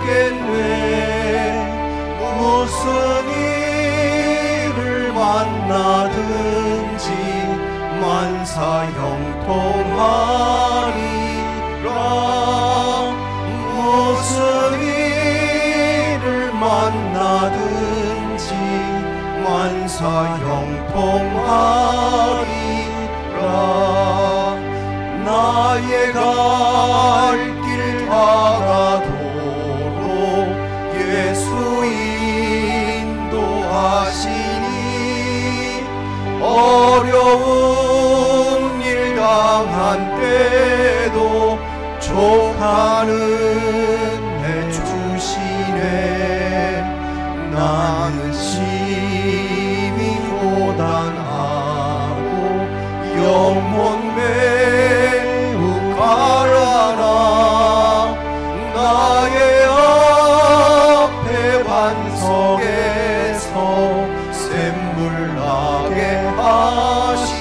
없겠네. 무슨 일을 만나든지 만사 형통하리라. 무슨 일을 만나든지 만사 형통하리라. 나의 갈 길 다가도록 예수 인도하시니 어려운 일 당한 때도 족한 은혜 주시네. 나는 심히 고단하고 영혼 매우 가라나. 나의 앞에 반석에서 샘물 나게 하시네.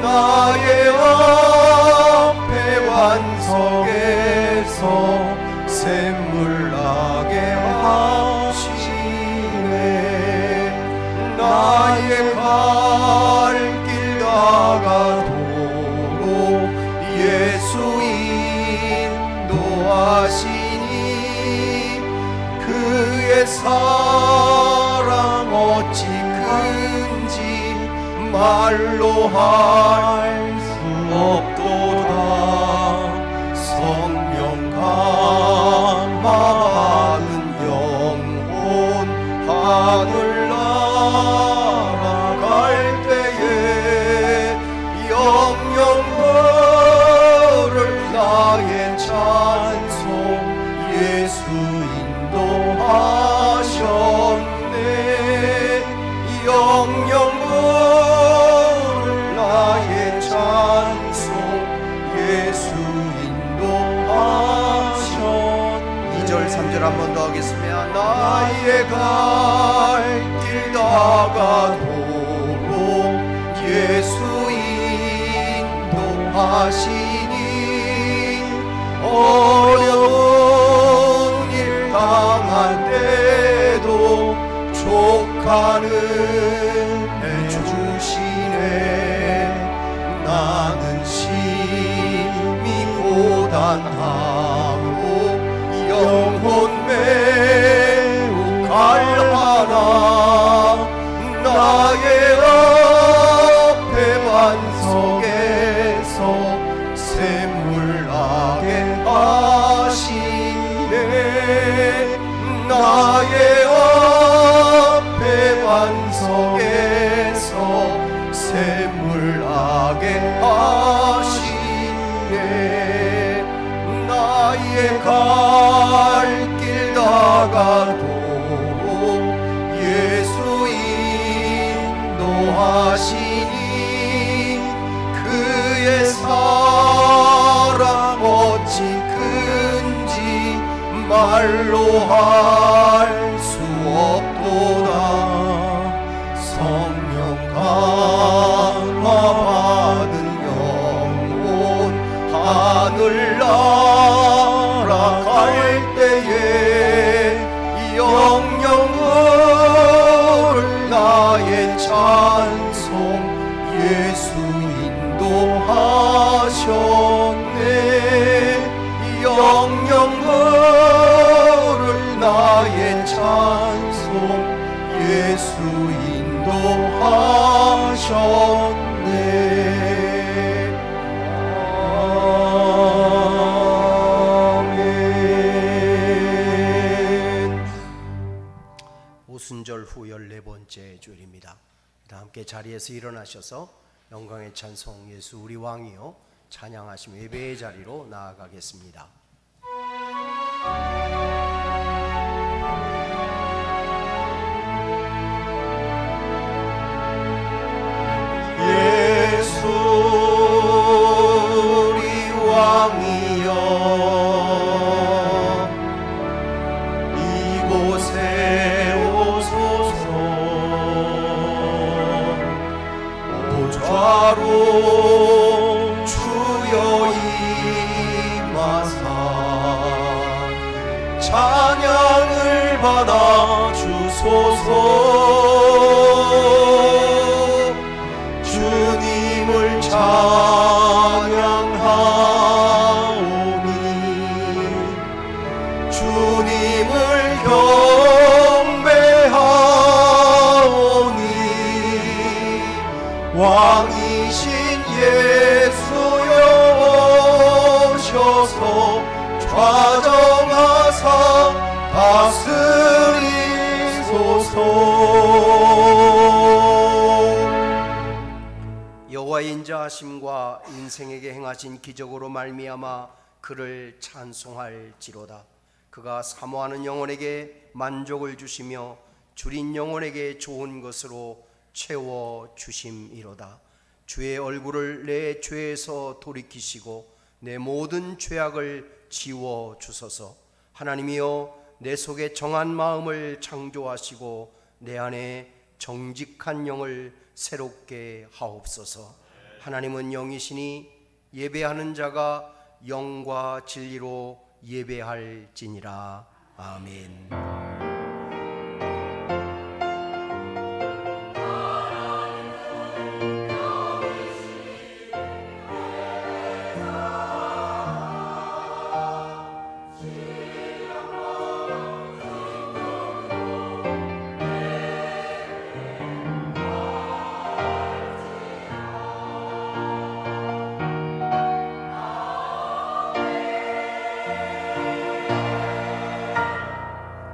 나의 앞에 반석에서 샘물 나게 하시네. 나의 갈 길 다가도록 예수 인도하시니 그의 사랑 어찌 큰지 말로 할 수 없도다. 성령 감화받은 영혼 하늘 날아갈 때에 영영 부를 나의 찬송 예수 인도하셨네. 영영 부를 나의 찬송 예수 인도하셨네. 2절 3절 한 번 더 하겠습니다. 나의 갈 길 다가도록 예수 인도하시니 어려운 일 당한 때도 족한 은혜 주시네. 나는 심히 고단하고 영혼 매우 갈하나. 나의 앞에 반석에서 샘물 나게 하시네. 나의 앞에 반석에서 샘물 나게 하시네. 나의 갈 길 다가도록 예수 인도하시니 그의 사랑 어찌 큰지 말로 할 수 없도다. 성령 감화받은 영혼 하늘 날아갈 때에 영영 부를 나의 찬송 예수 인도하셨네. 영영 부를 나의 찬송 예수 인도하셨네. 아멘. 오순절 후 14번째 주일입니다. 함께 자리에서 일어나셔서 영광의 찬송 예수 우리 왕이요 찬양하시며 예배의 자리로 나아가겠습니다. 예수 우리 왕이여 이곳에 오소서. 보좌로 주여 임하사 찬양을 받아 주소서. 주님을 찬양하오니 주님을 경배하오니 왕이신 예수여 오셔서 좌정하사 다스리소서. 여호와의 인자하심과 인생에게 행하신 기적으로 말미암아 그를 찬송할지로다. 그가 사모하는 영혼에게 만족을 주시며 줄인 영혼에게 좋은 것으로 채워 주심이로다. 주의 얼굴을 내 죄에서 돌이키시고 내 모든 죄악을 지워 주소서. 하나님이여, 내 속에 정한 마음을 창조하시고 내 안에 정직한 영을 새롭게 하옵소서. 하나님은 영이시니 예배하는 자가 영과 진리로 예배할지니라. 아멘.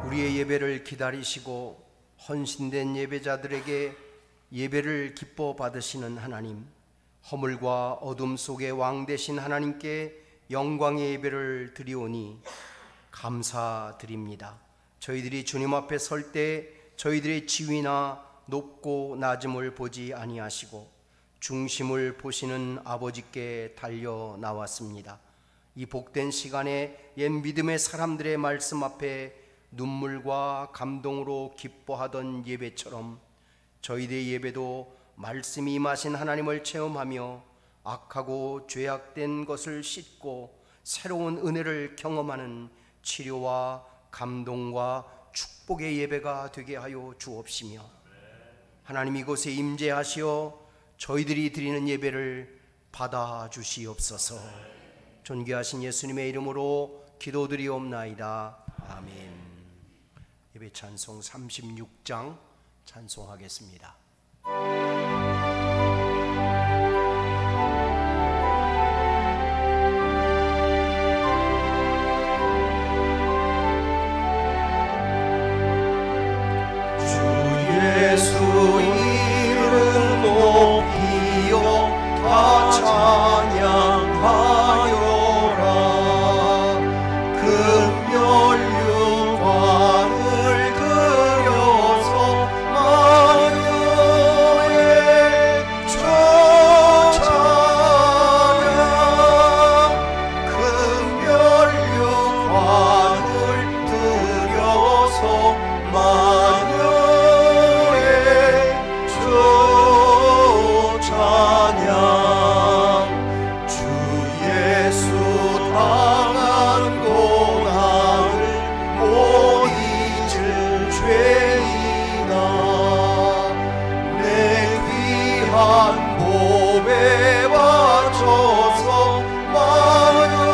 우리의 예배를 기다리시고 헌신된 예배자들에게 예배를 기뻐 받으시는 하나님, 허물과 어둠 속에 왕 되신 하나님께 영광의 예배를 드리오니 감사드립니다. 저희들이 주님 앞에 설 때 저희들의 지위나 높고 낮음을 보지 아니하시고 중심을 보시는 아버지께 달려 나왔습니다. 이 복된 시간에 옛 믿음의 사람들의 말씀 앞에 눈물과 감동으로 기뻐하던 예배처럼 저희들의 예배도 말씀이 임하신 하나님을 체험하며 악하고 죄악된 것을 씻고 새로운 은혜를 경험하는 치료와 감동과 축복의 예배가 되게 하여 주옵시며, 하나님 이곳에 임재하시어 저희들이 드리는 예배를 받아주시옵소서. 존귀하신 예수님의 이름으로 기도드리옵나이다. 아멘. 예배 찬송 36장 찬송하겠습니다. 주 예수 이름 높이요 다 찬양하여라. 금연류관을 그려서 마녀의 찬양, 금연류관을 들여서 마녀의 찬양. 주 예수 당한 고난을 못 잊을 죄인아, 내 귀한 몸에 바쳐서 마녀의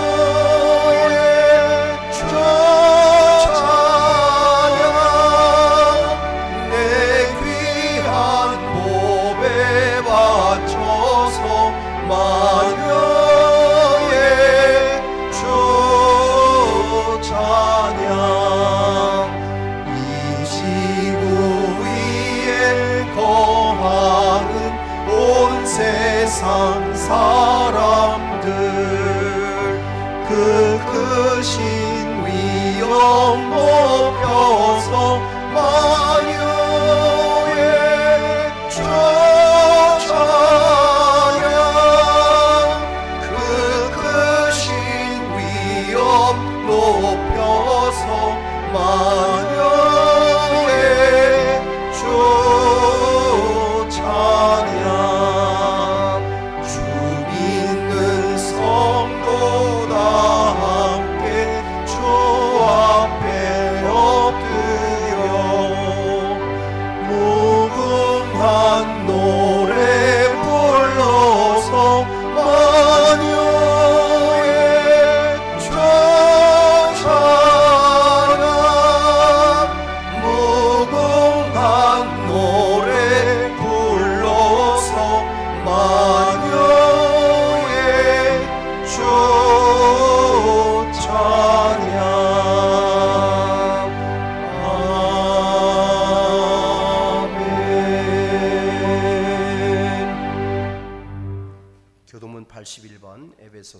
찬양, 내 귀한 몸에 바쳐서 마녀의 주 찬양. 이 지구 위에 거하는 온 세상 사람들, 그 크신 위엄 높여서 마녀의 주 찬양, 그 크신 위엄 높여서 마녀의 주 찬양. 주 믿는 성도 다 함께 주 앞에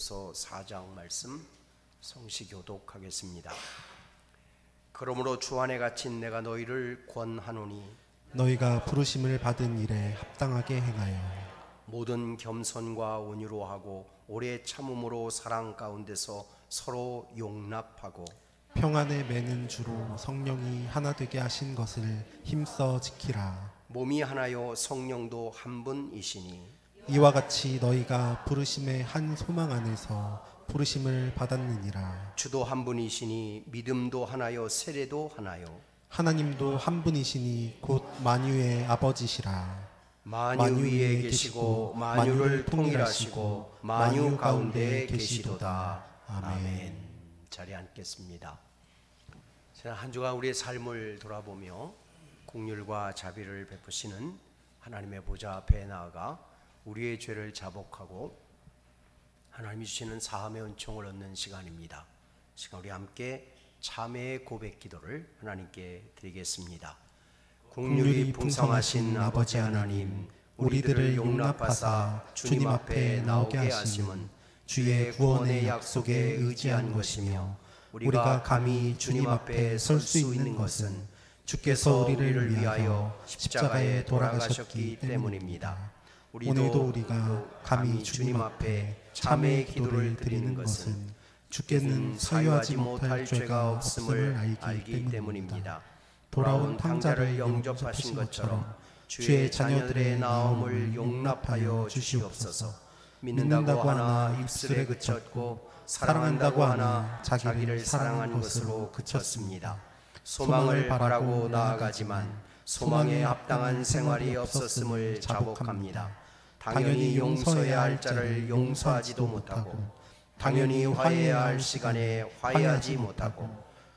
고린도후서 4장 말씀 성시 교독하겠습니다. 그러므로 주 안에 갇힌 내가 너희를 권하노니 너희가 부르심을 받은 일에 합당하게 행하여 모든 겸손과 온유로 하고 오래 참음으로 사랑 가운데서 서로 용납하고 평안에 매는 주로 성령이 하나 되게 하신 것을 힘써 지키라. 몸이 하나요 성령도 한 분이시니 이와 같이 너희가 부르심의 한 소망 안에서 부르심을 받았느니라. 주도 한 분이시니 믿음도 하나요 세례도 하나요 하나님도 한 분이시니 곧 만유의 아버지시라. 만유 위에 계시고 만유를 통일하시고 만유 가운데 계시도다. 아멘. 자리에 앉겠습니다. 자, 한 주간 우리의 삶을 돌아보며 긍휼과 자비를 베푸시는 하나님의 보좌 앞에 나아가 우리의 죄를 자복하고 하나님이 주시는 사함의 은총을 얻는 시간입니다. 시간 우리 함께 참회의 고백 기도를 하나님께 드리겠습니다. 긍휼이 풍성하신 아버지 하나님, 우리들을 용납하사 주님 앞에 나오게 하심은 주의 구원의 약속에 의지한 것이며 우리가 감히 주님 앞에 설 수 있는 것은 주께서 우리를 위하여 십자가에 돌아가셨기 때문입니다. 오늘도 우리가 감히 주님 앞에 참회의 기도를 드리는 것은 주께는 사유하지 못할 죄가 없음을 알기 때문입니다. 돌아온 탕자를 영접하신 것처럼 주의 자녀들의 나옴을 용납하여 주시옵소서. 믿는다고 하나 입술에 그쳤고 사랑한다고 하나 자기를 사랑한 것으로 그쳤습니다. 소망을 바라고 나아가지만 소망에 합당한 생활이 없었음을 자복합니다. 당연히 용서해야 할 자를 용서하지도 못하고 당연히 화해해야 할 시간에 화해하지 못하고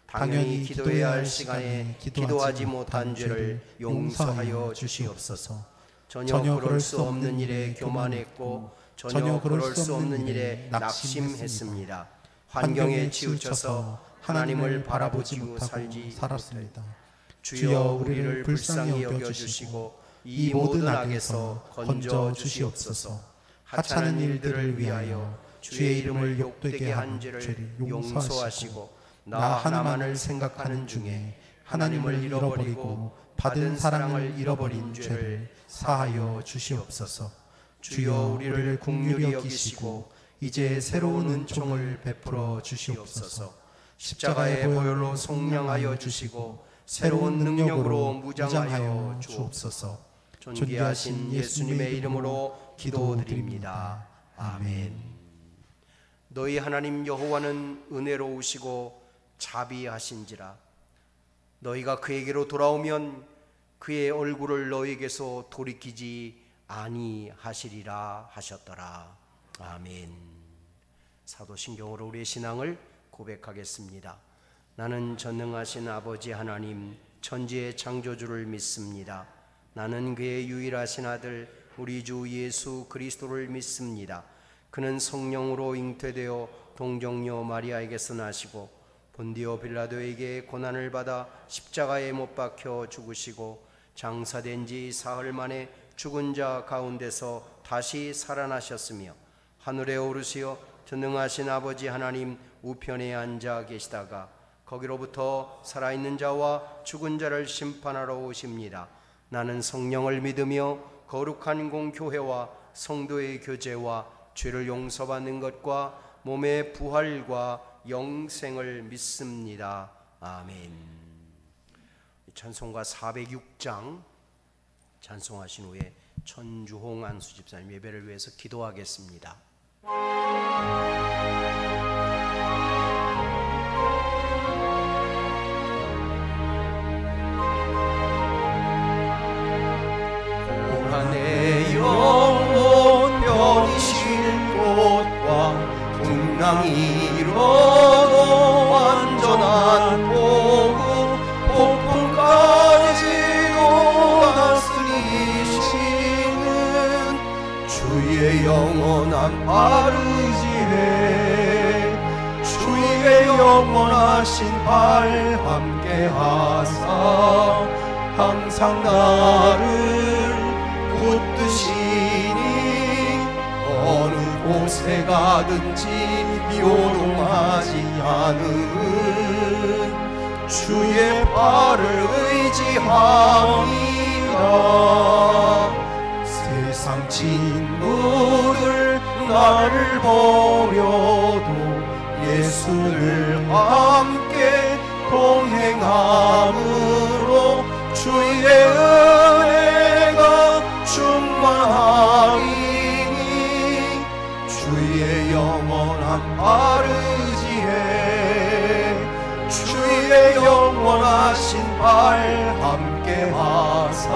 당연히 기도해야 할 시간에 기도하지 못한 죄를 용서하여 주시옵소서. 전혀 그럴 수 없는 일에 교만했고 전혀 그럴 수 없는 일에 낙심했습니다. 환경에 치우쳐서 하나님을 바라보지 못하고 살았습니다. 주여 우리를 불쌍히 여겨주시고 이 모든 악에서 건져 주시옵소서. 하찮은 일들을 위하여 주의 이름을 욕되게 한 죄를 용서하시고 나 하나만을 생각하는 중에 하나님을 잃어버리고 받은 사랑을 잃어버린 죄를 사하여 주시옵소서. 주여 우리를 긍휼히 여기시고 이제 새로운 은총을 베풀어 주시옵소서. 십자가의 보혈로 속량하여 주시고 새로운 능력으로 무장하여 주옵소서. 존귀하신 예수님의 이름으로 기도드립니다. 아멘. 너희 하나님 여호와는 은혜로우시고 자비하신지라. 너희가 그에게로 돌아오면 그의 얼굴을 너희에게서 돌이키지 아니하시리라 하셨더라. 아멘. 사도신경으로 우리의 신앙을 고백하겠습니다. 나는 전능하신 아버지 하나님 천지의 창조주를 믿습니다. 나는 그의 유일하신 아들 우리 주 예수 그리스도를 믿습니다. 그는 성령으로 잉태되어 동정녀 마리아에게서 나시고 본디오 빌라도에게 고난을 받아 십자가에 못 박혀 죽으시고 장사된 지 사흘 만에 죽은 자 가운데서 다시 살아나셨으며 하늘에 오르시어 전능하신 아버지 하나님 우편에 앉아 계시다가 거기로부터 살아있는 자와 죽은 자를 심판하러 오십니다. 나는 성령을 믿으며 거룩한 공교회와 성도의 교제와 죄를 용서받는 것과 몸의 부활과 영생을 믿습니다. 아멘. 찬송가 406장 찬송하신 후에 천주홍 안수 집사님 예배를 위해서 기도하겠습니다. 내 영혼 병이 쉴 곳과 풍랑이로도 완전한 복음 폭풍까지도 다스리시는 주의 영원한 바르지에 주의 영원하신 발 함께하사 항상 나를 붙드시니 어느 곳에 가든지 요동하지 않음은 주의 발을 의지함이라. 세상 친구들 나를 버려도 예수를 함께 동행함으로 주의 은혜가 충만하리니 주의 영원한 발을 의지해 주의 영원하신 발 함께 하사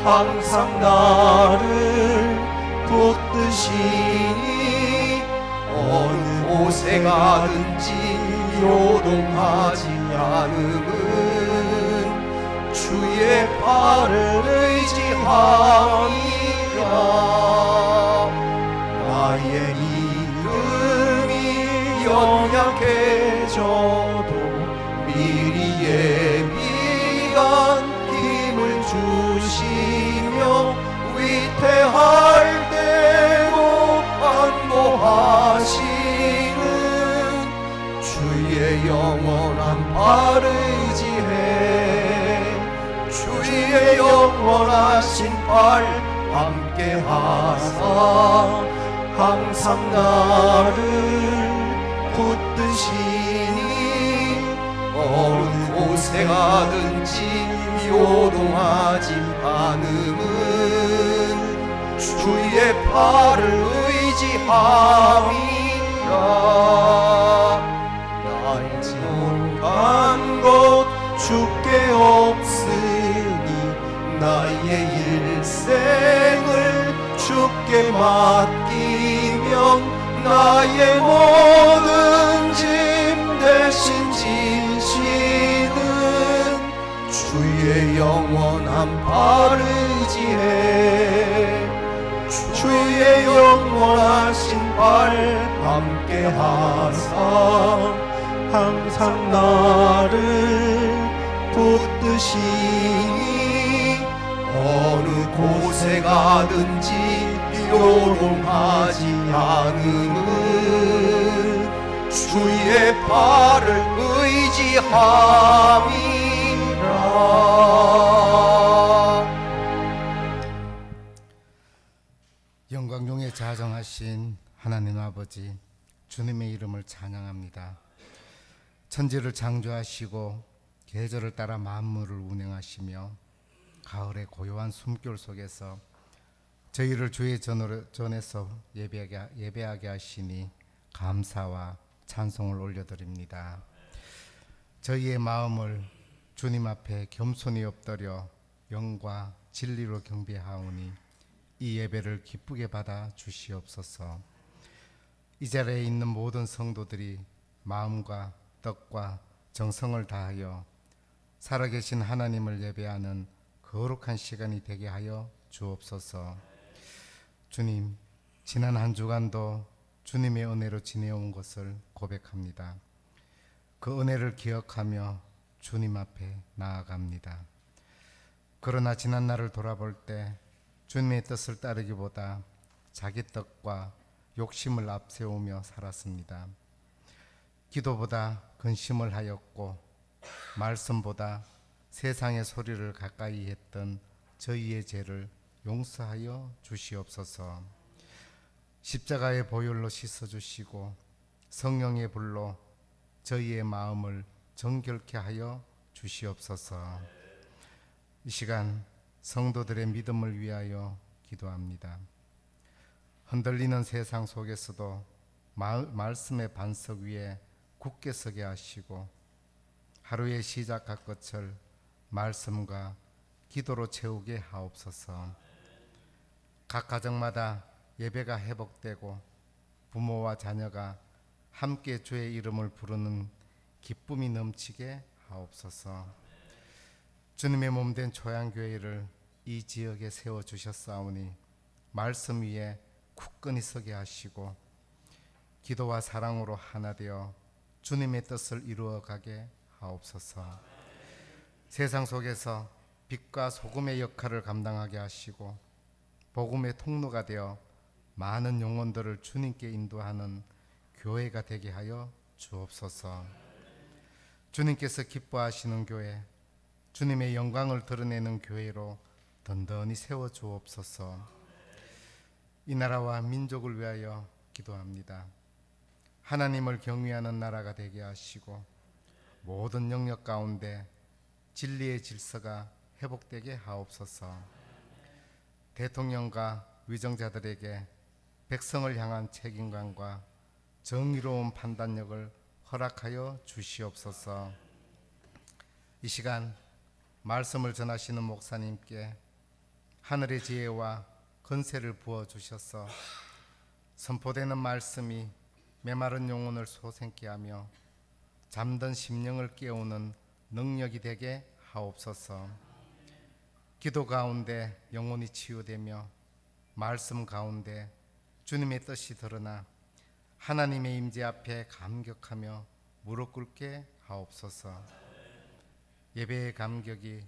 항상 나를 붙드시니 어느 곳에 가든지 요동하지 않음은 주의 발을 의지함이라. 나의 이름이 연약해져도 미리 예비한 힘을 주시며 위태할 때도 안보하시는 주의 영원한 발을 의지해 주의 영원하신 발 함께 하사 항상 나를 붙드시니 어느 곳에 가든지 요동하지 않음은 주의 발을 의지함이라. 나의 못한 것 주께 없으니 나의 일생을 주께 맡기며 나의 모든 짐 대신 지시는 주의 영원한 발을 의지해 주의 영원하신 발 함께 하사 항상 나를 붙드시니 어느 곳에 가든지 요동하지 않음은 주의 발을 의지함이라. 영광중에 자정하신 하나님 아버지, 주님의 이름을 찬양합니다. 천지를 창조하시고 계절을 따라 만물을 운행하시며 가을의 고요한 숨결 속에서 저희를 주의 전에서 예배하게 하시니 감사와 찬송을 올려드립니다. 저희의 마음을 주님 앞에 겸손히 엎드려 영과 진리로 경배하오니 이 예배를 기쁘게 받아 주시옵소서. 이 자리에 있는 모든 성도들이 마음과 뜻과 정성을 다하여 살아계신 하나님을 예배하는 거룩한 시간이 되게 하여 주옵소서. 주님, 지난 한 주간도 주님의 은혜로 지내온 것을 고백합니다. 그 은혜를 기억하며 주님 앞에 나아갑니다. 그러나 지난 날을 돌아볼 때 주님의 뜻을 따르기보다 자기 뜻과 욕심을 앞세우며 살았습니다. 기도보다 근심을 하였고 말씀보다 세상의 소리를 가까이 했던 저희의 죄를 용서하여 주시옵소서. 십자가의 보혈로 씻어주시고 성령의 불로 저희의 마음을 정결케 하여 주시옵소서. 이 시간 성도들의 믿음을 위하여 기도합니다. 흔들리는 세상 속에서도 말씀의 반석 위에 굳게 서게 하시고 하루의 시작과 끝을 말씀과 기도로 채우게 하옵소서. 각 가정마다 예배가 회복되고 부모와 자녀가 함께 주의 이름을 부르는 기쁨이 넘치게 하옵소서. 주님의 몸된 초양교회를 이 지역에 세워주셨사오니 말씀 위에 굳건히 서게 하시고 기도와 사랑으로 하나 되어 주님의 뜻을 이루어가게 하옵소서. 세상 속에서 빛과 소금의 역할을 감당하게 하시고 복음의 통로가 되어 많은 영혼들을 주님께 인도하는 교회가 되게 하여 주옵소서. 주님께서 기뻐하시는 교회, 주님의 영광을 드러내는 교회로 든든히 세워 주옵소서. 이 나라와 민족을 위하여 기도합니다. 하나님을 경외하는 나라가 되게 하시고 모든 영역 가운데 진리의 질서가 회복되게 하옵소서. 대통령과 위정자들에게 백성을 향한 책임감과 정의로운 판단력을 허락하여 주시옵소서. 이 시간 말씀을 전하시는 목사님께 하늘의 지혜와 건세를 부어주셔서 선포되는 말씀이 메마른 영혼을 소생케 하며 잠든 심령을 깨우는 능력이 되게 하옵소서. 기도 가운데 영혼이 치유되며 말씀 가운데 주님의 뜻이 드러나 하나님의 임재 앞에 감격하며 무릎 꿇게 하옵소서. 예배의 감격이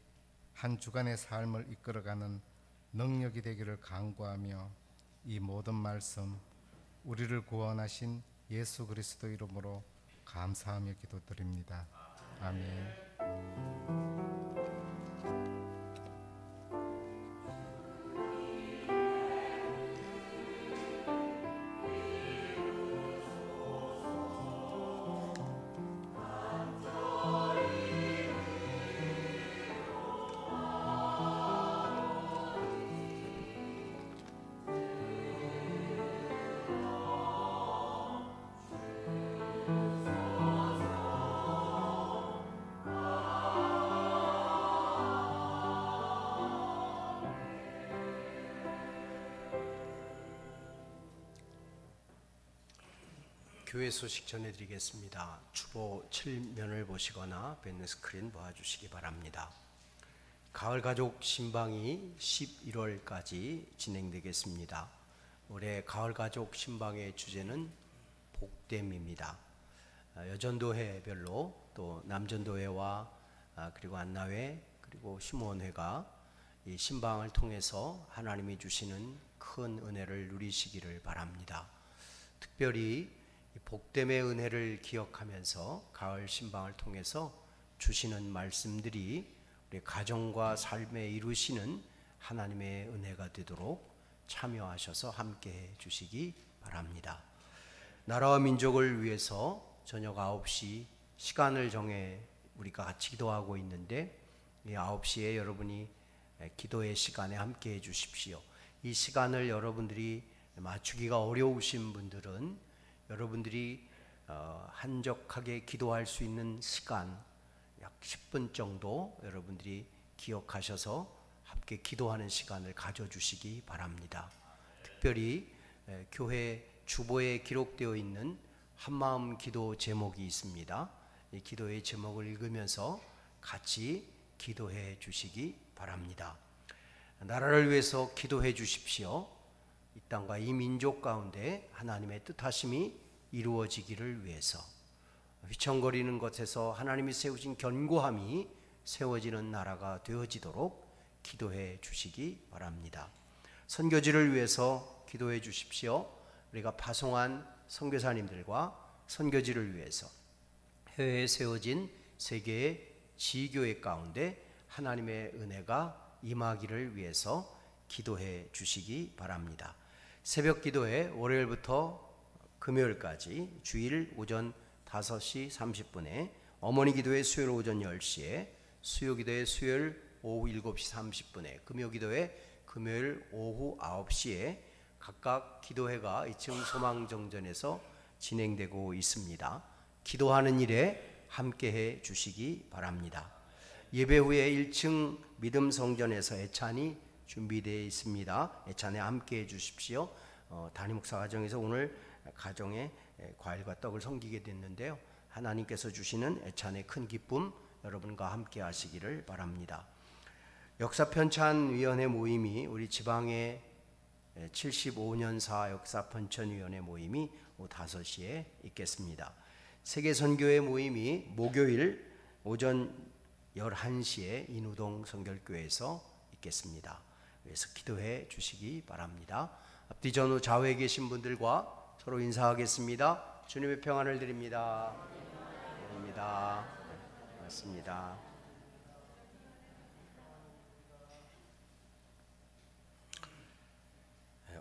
한 주간의 삶을 이끌어가는 능력이 되기를 간구하며 이 모든 말씀 우리를 구원하신 예수 그리스도 이름으로 감사하며 기도드립니다. 아멘. 교회 소식 전해드리겠습니다. 주보 7면을 보시거나 밴드 스크린 보아주시기 바랍니다. 가을 가족 신방이 11월까지 진행되겠습니다. 올해 가을 가족 신방의 주제는 복됨입니다. 여전도회별로 또 남전도회와 그리고 안나회 그리고 심원회가 이 신방을 통해서 하나님이 주시는 큰 은혜를 누리시기를 바랍니다. 특별히 복됨의 은혜를 기억하면서 가을 신방을 통해서 주시는 말씀들이 우리 가정과 삶에 이루시는 하나님의 은혜가 되도록 참여하셔서 함께해 주시기 바랍니다. 나라와 민족을 위해서 저녁 9시 시간을 정해 우리가 같이 기도하고 있는데 이 9시에 여러분이 기도의 시간에 함께해 주십시오. 이 시간을 여러분들이 맞추기가 어려우신 분들은 여러분들이 한적하게 기도할 수 있는 시간 약 10분 정도 여러분들이 기억하셔서 함께 기도하는 시간을 가져주시기 바랍니다. 특별히 교회 주보에 기록되어 있는 한마음 기도 제목이 있습니다. 이 기도의 제목을 읽으면서 같이 기도해 주시기 바랍니다. 나라를 위해서 기도해 주십시오. 이 땅과 이 민족 가운데 하나님의 뜻하심이 이루어지기를 위해서 휘청거리는 것에서 하나님이 세우신 견고함이 세워지는 나라가 되어지도록 기도해 주시기 바랍니다. 선교지를 위해서 기도해 주십시오. 우리가 파송한 선교사님들과 선교지를 위해서 해외에 세워진 세계의 지교회 가운데 하나님의 은혜가 임하기를 위해서 기도해 주시기 바랍니다. 새벽 기도회 월요일부터 금요일까지 주일 오전 5시 30분에 어머니 기도회 수요일 오전 10시에 수요 기도회 수요일 오후 7시 30분에 금요 기도회 금요일 오후 9시에 각각 기도회가 2층 소망정전에서 진행되고 있습니다. 기도하는 일에 함께해 주시기 바랍니다. 예배 후에 1층 믿음성전에서 애찬이 준비되어 있습니다. 애찬에 함께해 주십시오. 담임 목사 가정에서 오늘 가정에 과일과 떡을 섬기게 됐는데요. 하나님께서 주시는 애찬의 큰 기쁨 여러분과 함께 하시기를 바랍니다. 역사편찬위원회 모임이 우리 지방의 75년사 역사편찬위원회 모임이 오후 5시에 있겠습니다. 세계선교회 모임이 목요일 오전 11시에 인우동 성결교회에서 있겠습니다. 그래서 기도해 주시기 바랍니다. 앞뒤 전후 좌우에 계신 분들과 서로 인사하겠습니다. 주님의 평안을 드립니다. 드립니다. 맞습니다.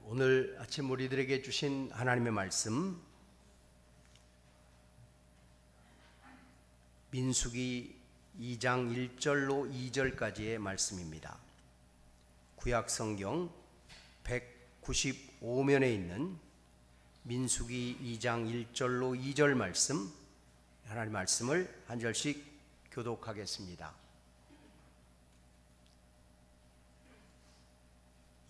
오늘 아침 우리들에게 주신 하나님의 말씀, 민수기 2장 1절로 2절까지의 말씀입니다. 구약 성경 195면에 있는 민수기 2장 1절로 2절 말씀, 하나님의 말씀을 한 절씩 교독하겠습니다.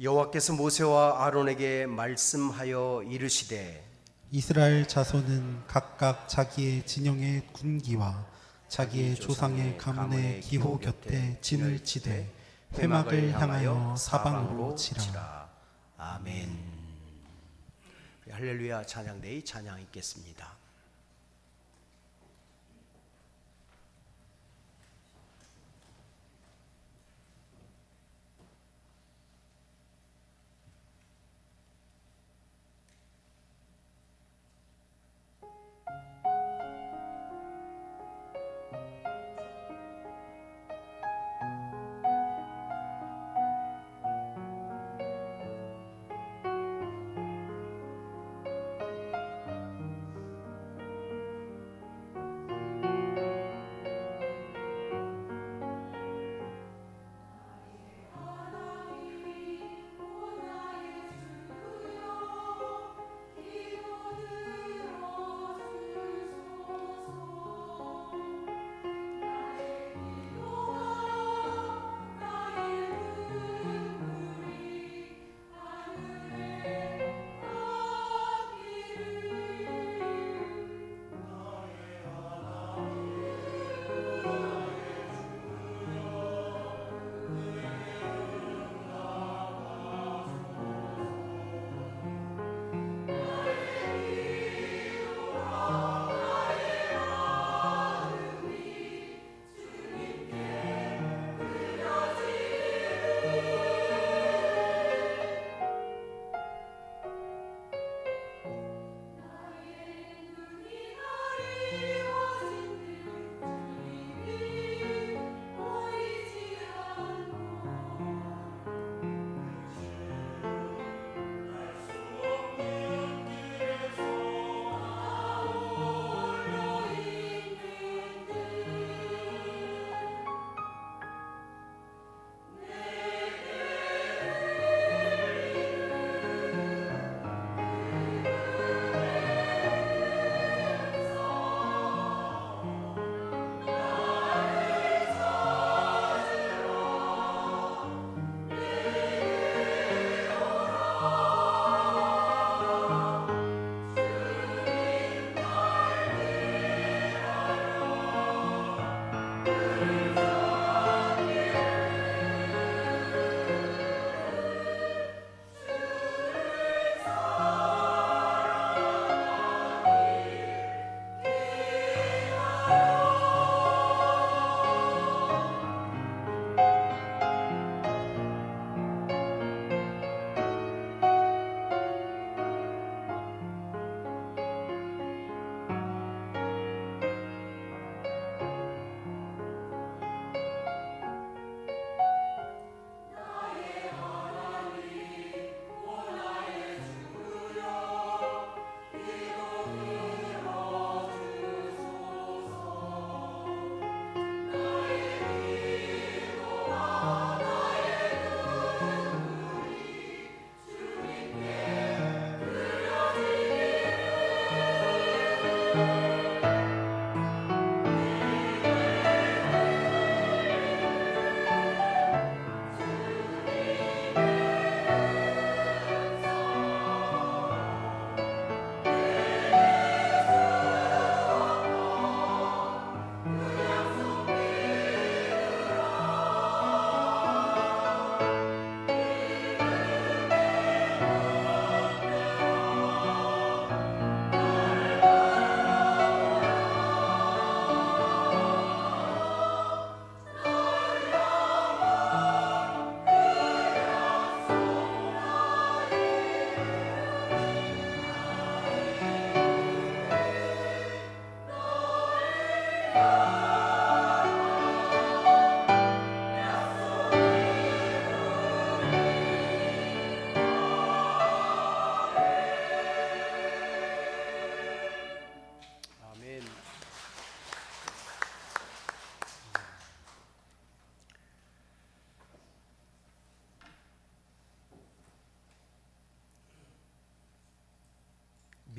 여호와께서 모세와 아론에게 말씀하여 이르시되 이스라엘 자손은 각각 자기의 진영의 군기와 자기의 조상의 가문의 기호 곁에 진을 치되 회막을 향하여 사방으로 치라. 아멘. 할렐루야 찬양대의 찬양 있겠습니다.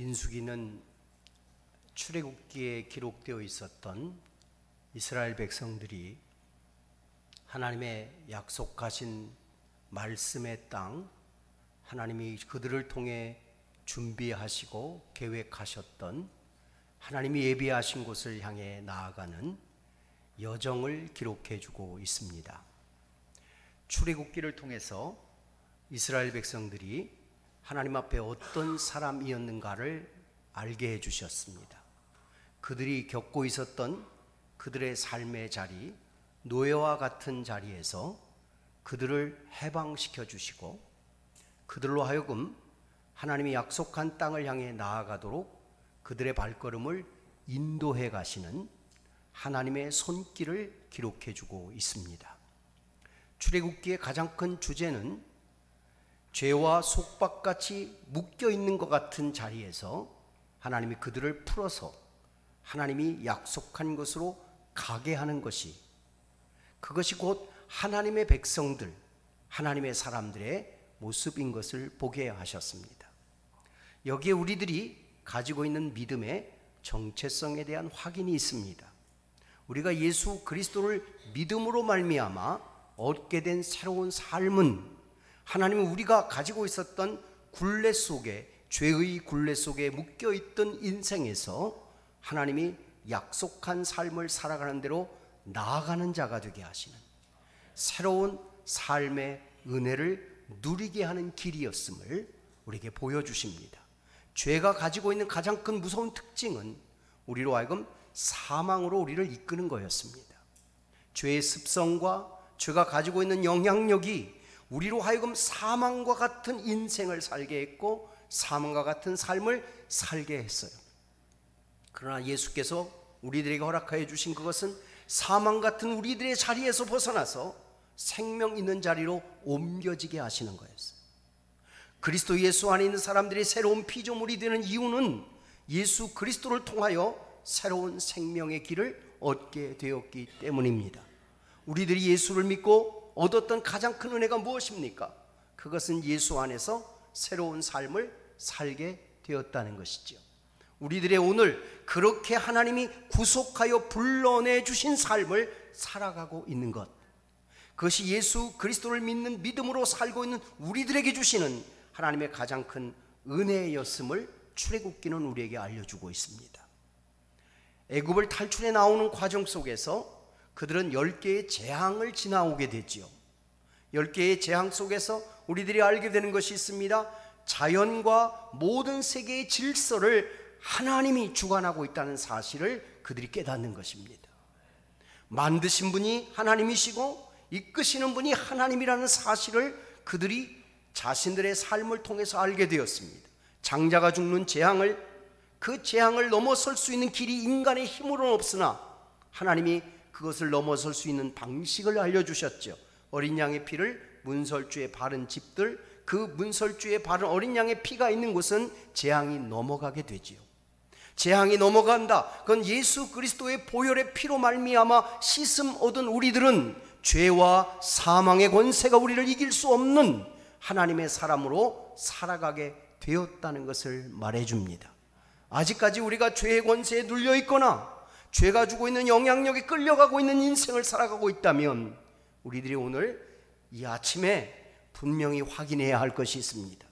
민수기는 출애굽기에 기록되어 있었던 이스라엘 백성들이 하나님의 약속하신 말씀의 땅, 하나님이 그들을 통해 준비하시고 계획하셨던 하나님이 예비하신 곳을 향해 나아가는 여정을 기록해 주고 있습니다. 출애굽기를 통해서 이스라엘 백성들이 하나님 앞에 어떤 사람이었는가를 알게 해주셨습니다. 그들이 겪고 있었던 그들의 삶의 자리, 노예와 같은 자리에서 그들을 해방시켜 주시고 그들로 하여금 하나님이 약속한 땅을 향해 나아가도록 그들의 발걸음을 인도해 가시는 하나님의 손길을 기록해 주고 있습니다. 출애굽기의 가장 큰 주제는 죄와 속박같이 묶여 있는 것 같은 자리에서 하나님이 그들을 풀어서 하나님이 약속한 것으로 가게 하는 것이, 그것이 곧 하나님의 백성들, 하나님의 사람들의 모습인 것을 보게 하셨습니다. 여기에 우리들이 가지고 있는 믿음의 정체성에 대한 확인이 있습니다. 우리가 예수 그리스도를 믿음으로 말미암아 얻게 된 새로운 삶은 하나님은 우리가 가지고 있었던 굴레 속에, 죄의 굴레 속에 묶여있던 인생에서 하나님이 약속한 삶을 살아가는 대로 나아가는 자가 되게 하시는 새로운 삶의 은혜를 누리게 하는 길이었음을 우리에게 보여주십니다. 죄가 가지고 있는 가장 큰 무서운 특징은 우리로 하여금 사망으로 우리를 이끄는 거였습니다. 죄의 습성과 죄가 가지고 있는 영향력이 우리로 하여금 사망과 같은 인생을 살게 했고 사망과 같은 삶을 살게 했어요. 그러나 예수께서 우리들에게 허락하여 주신 그것은 사망 같은 우리들의 자리에서 벗어나서 생명 있는 자리로 옮겨지게 하시는 거였어요. 그리스도 예수 안에 있는 사람들이 새로운 피조물이 되는 이유는 예수 그리스도를 통하여 새로운 생명의 길을 얻게 되었기 때문입니다. 우리들이 예수를 믿고 얻었던 가장 큰 은혜가 무엇입니까? 그것은 예수 안에서 새로운 삶을 살게 되었다는 것이죠. 우리들의 오늘 그렇게 하나님이 구속하여 불러내 주신 삶을 살아가고 있는 것, 그것이 예수 그리스도를 믿는 믿음으로 살고 있는 우리들에게 주시는 하나님의 가장 큰 은혜였음을 출애굽기는 우리에게 알려주고 있습니다. 애굽을 탈출해 나오는 과정 속에서 그들은 10개의 재앙을 지나오게 되지요. 10개의 재앙 속에서 우리들이 알게 되는 것이 있습니다. 자연과 모든 세계의 질서를 하나님이 주관하고 있다는 사실을 그들이 깨닫는 것입니다. 만드신 분이 하나님이시고 이끄시는 분이 하나님이라는 사실을 그들이 자신들의 삶을 통해서 알게 되었습니다. 장자가 죽는 재앙을, 그 재앙을 넘어설 수 있는 길이 인간의 힘으로는 없으나 하나님이 그것을 넘어설 수 있는 방식을 알려주셨죠. 어린 양의 피를 문설주에 바른 집들, 그 문설주에 바른 어린 양의 피가 있는 곳은 재앙이 넘어가게 되지요. 재앙이 넘어간다. 그건 예수 그리스도의 보혈의 피로 말미암아 씻음 얻은 우리들은 죄와 사망의 권세가 우리를 이길 수 없는 하나님의 사람으로 살아가게 되었다는 것을 말해줍니다. 아직까지 우리가 죄의 권세에 눌려 있거나 죄가 주고 있는 영향력에 끌려가고 있는 인생을 살아가고 있다면 우리들이 오늘 이 아침에 분명히 확인해야 할 것이 있습니다.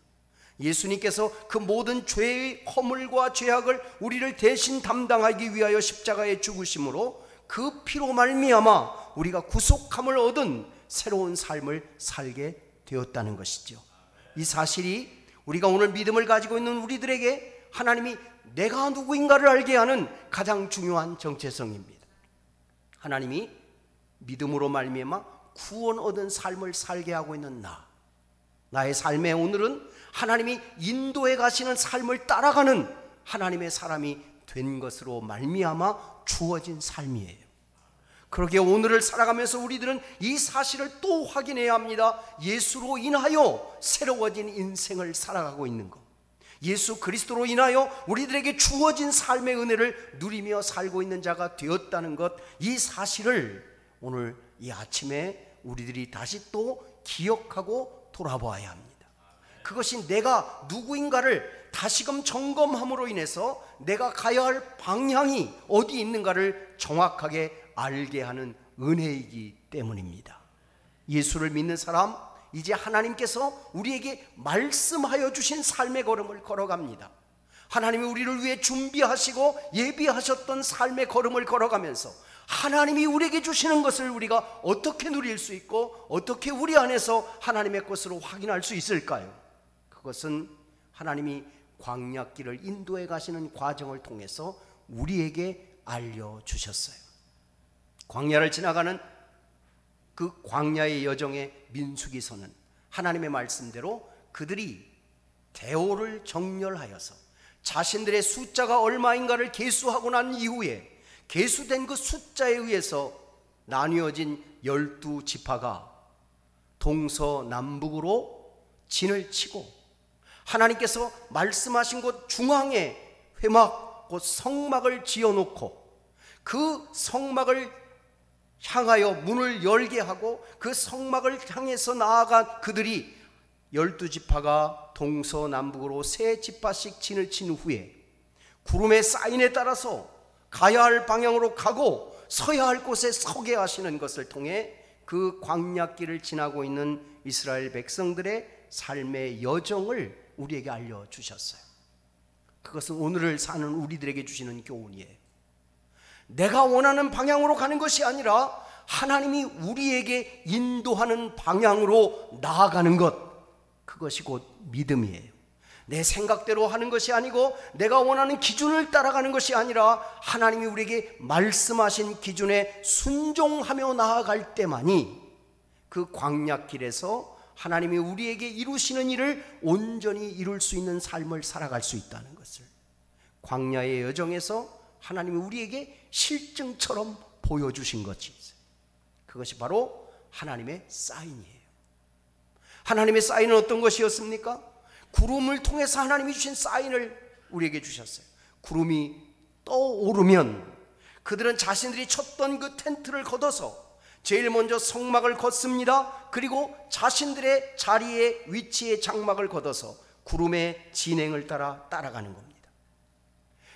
예수님께서 그 모든 죄의 허물과 죄악을 우리를 대신 담당하기 위하여 십자가에 죽으심으로 그 피로 말미암아 우리가 구속함을 얻은 새로운 삶을 살게 되었다는 것이죠. 이 사실이 우리가 오늘 믿음을 가지고 있는 우리들에게 하나님이 내가 누구인가를 알게 하는 가장 중요한 정체성입니다. 하나님이 믿음으로 말미암아 구원 얻은 삶을 살게 하고 있는 나의 삶의 오늘은 하나님이 인도해 가시는 삶을 따라가는 하나님의 사람이 된 것으로 말미암아 주어진 삶이에요. 그러기에 오늘을 살아가면서 우리들은 이 사실을 또 확인해야 합니다. 예수로 인하여 새로워진 인생을 살아가고 있는 것, 예수 그리스도로 인하여 우리들에게 주어진 삶의 은혜를 누리며 살고 있는 자가 되었다는 것, 이 사실을 오늘 이 아침에 우리들이 다시 또 기억하고 돌아보아야 합니다. 그것이 내가 누구인가를 다시금 점검함으로 인해서 내가 가야 할 방향이 어디 있는가를 정확하게 알게 하는 은혜이기 때문입니다. 예수를 믿는 사람, 이제 하나님께서 우리에게 말씀하여 주신 삶의 걸음을 걸어갑니다. 하나님이 우리를 위해 준비하시고 예비하셨던 삶의 걸음을 걸어가면서 하나님이 우리에게 주시는 것을 우리가 어떻게 누릴 수 있고 어떻게 우리 안에서 하나님의 것으로 확인할 수 있을까요? 그것은 하나님이 광야길을 인도해 가시는 과정을 통해서 우리에게 알려주셨어요. 광야를 지나가는 그 광야의 여정의 민수기서는 하나님의 말씀대로 그들이 대오를 정렬하여서 자신들의 숫자가 얼마인가를 계수하고 난 이후에 계수된 그 숫자에 의해서 나뉘어진 12지파가 동서남북으로 진을 치고 하나님께서 말씀하신 곳 중앙에 회막, 곧 성막을 지어놓고 그 성막을 향하여 문을 열게 하고 그 성막을 향해서 나아간 그들이 12지파가 동서남북으로 3지파씩 진을 친 후에 구름의 사인에 따라서 가야 할 방향으로 가고 서야 할 곳에 서게 하시는 것을 통해 그 광야길을 지나고 있는 이스라엘 백성들의 삶의 여정을 우리에게 알려주셨어요. 그것은 오늘을 사는 우리들에게 주시는 교훈이에요. 내가 원하는 방향으로 가는 것이 아니라 하나님이 우리에게 인도하는 방향으로 나아가는 것, 그것이 곧 믿음이에요. 내 생각대로 하는 것이 아니고 내가 원하는 기준을 따라가는 것이 아니라 하나님이 우리에게 말씀하신 기준에 순종하며 나아갈 때만이 그 광야길에서 하나님이 우리에게 이루시는 일을 온전히 이룰 수 있는 삶을 살아갈 수 있다는 것을, 광야의 여정에서 하나님이 우리에게 실증처럼 보여주신 것이 있어요. 그것이 바로 하나님의 사인이에요. 하나님의 사인은 어떤 것이었습니까? 구름을 통해서 하나님이 주신 사인을 우리에게 주셨어요. 구름이 떠오르면 그들은 자신들이 쳤던 그 텐트를 걷어서 제일 먼저 성막을 걷습니다. 그리고 자신들의 자리에 위치에 장막을 걷어서 구름의 진행을 따라가는 겁니다.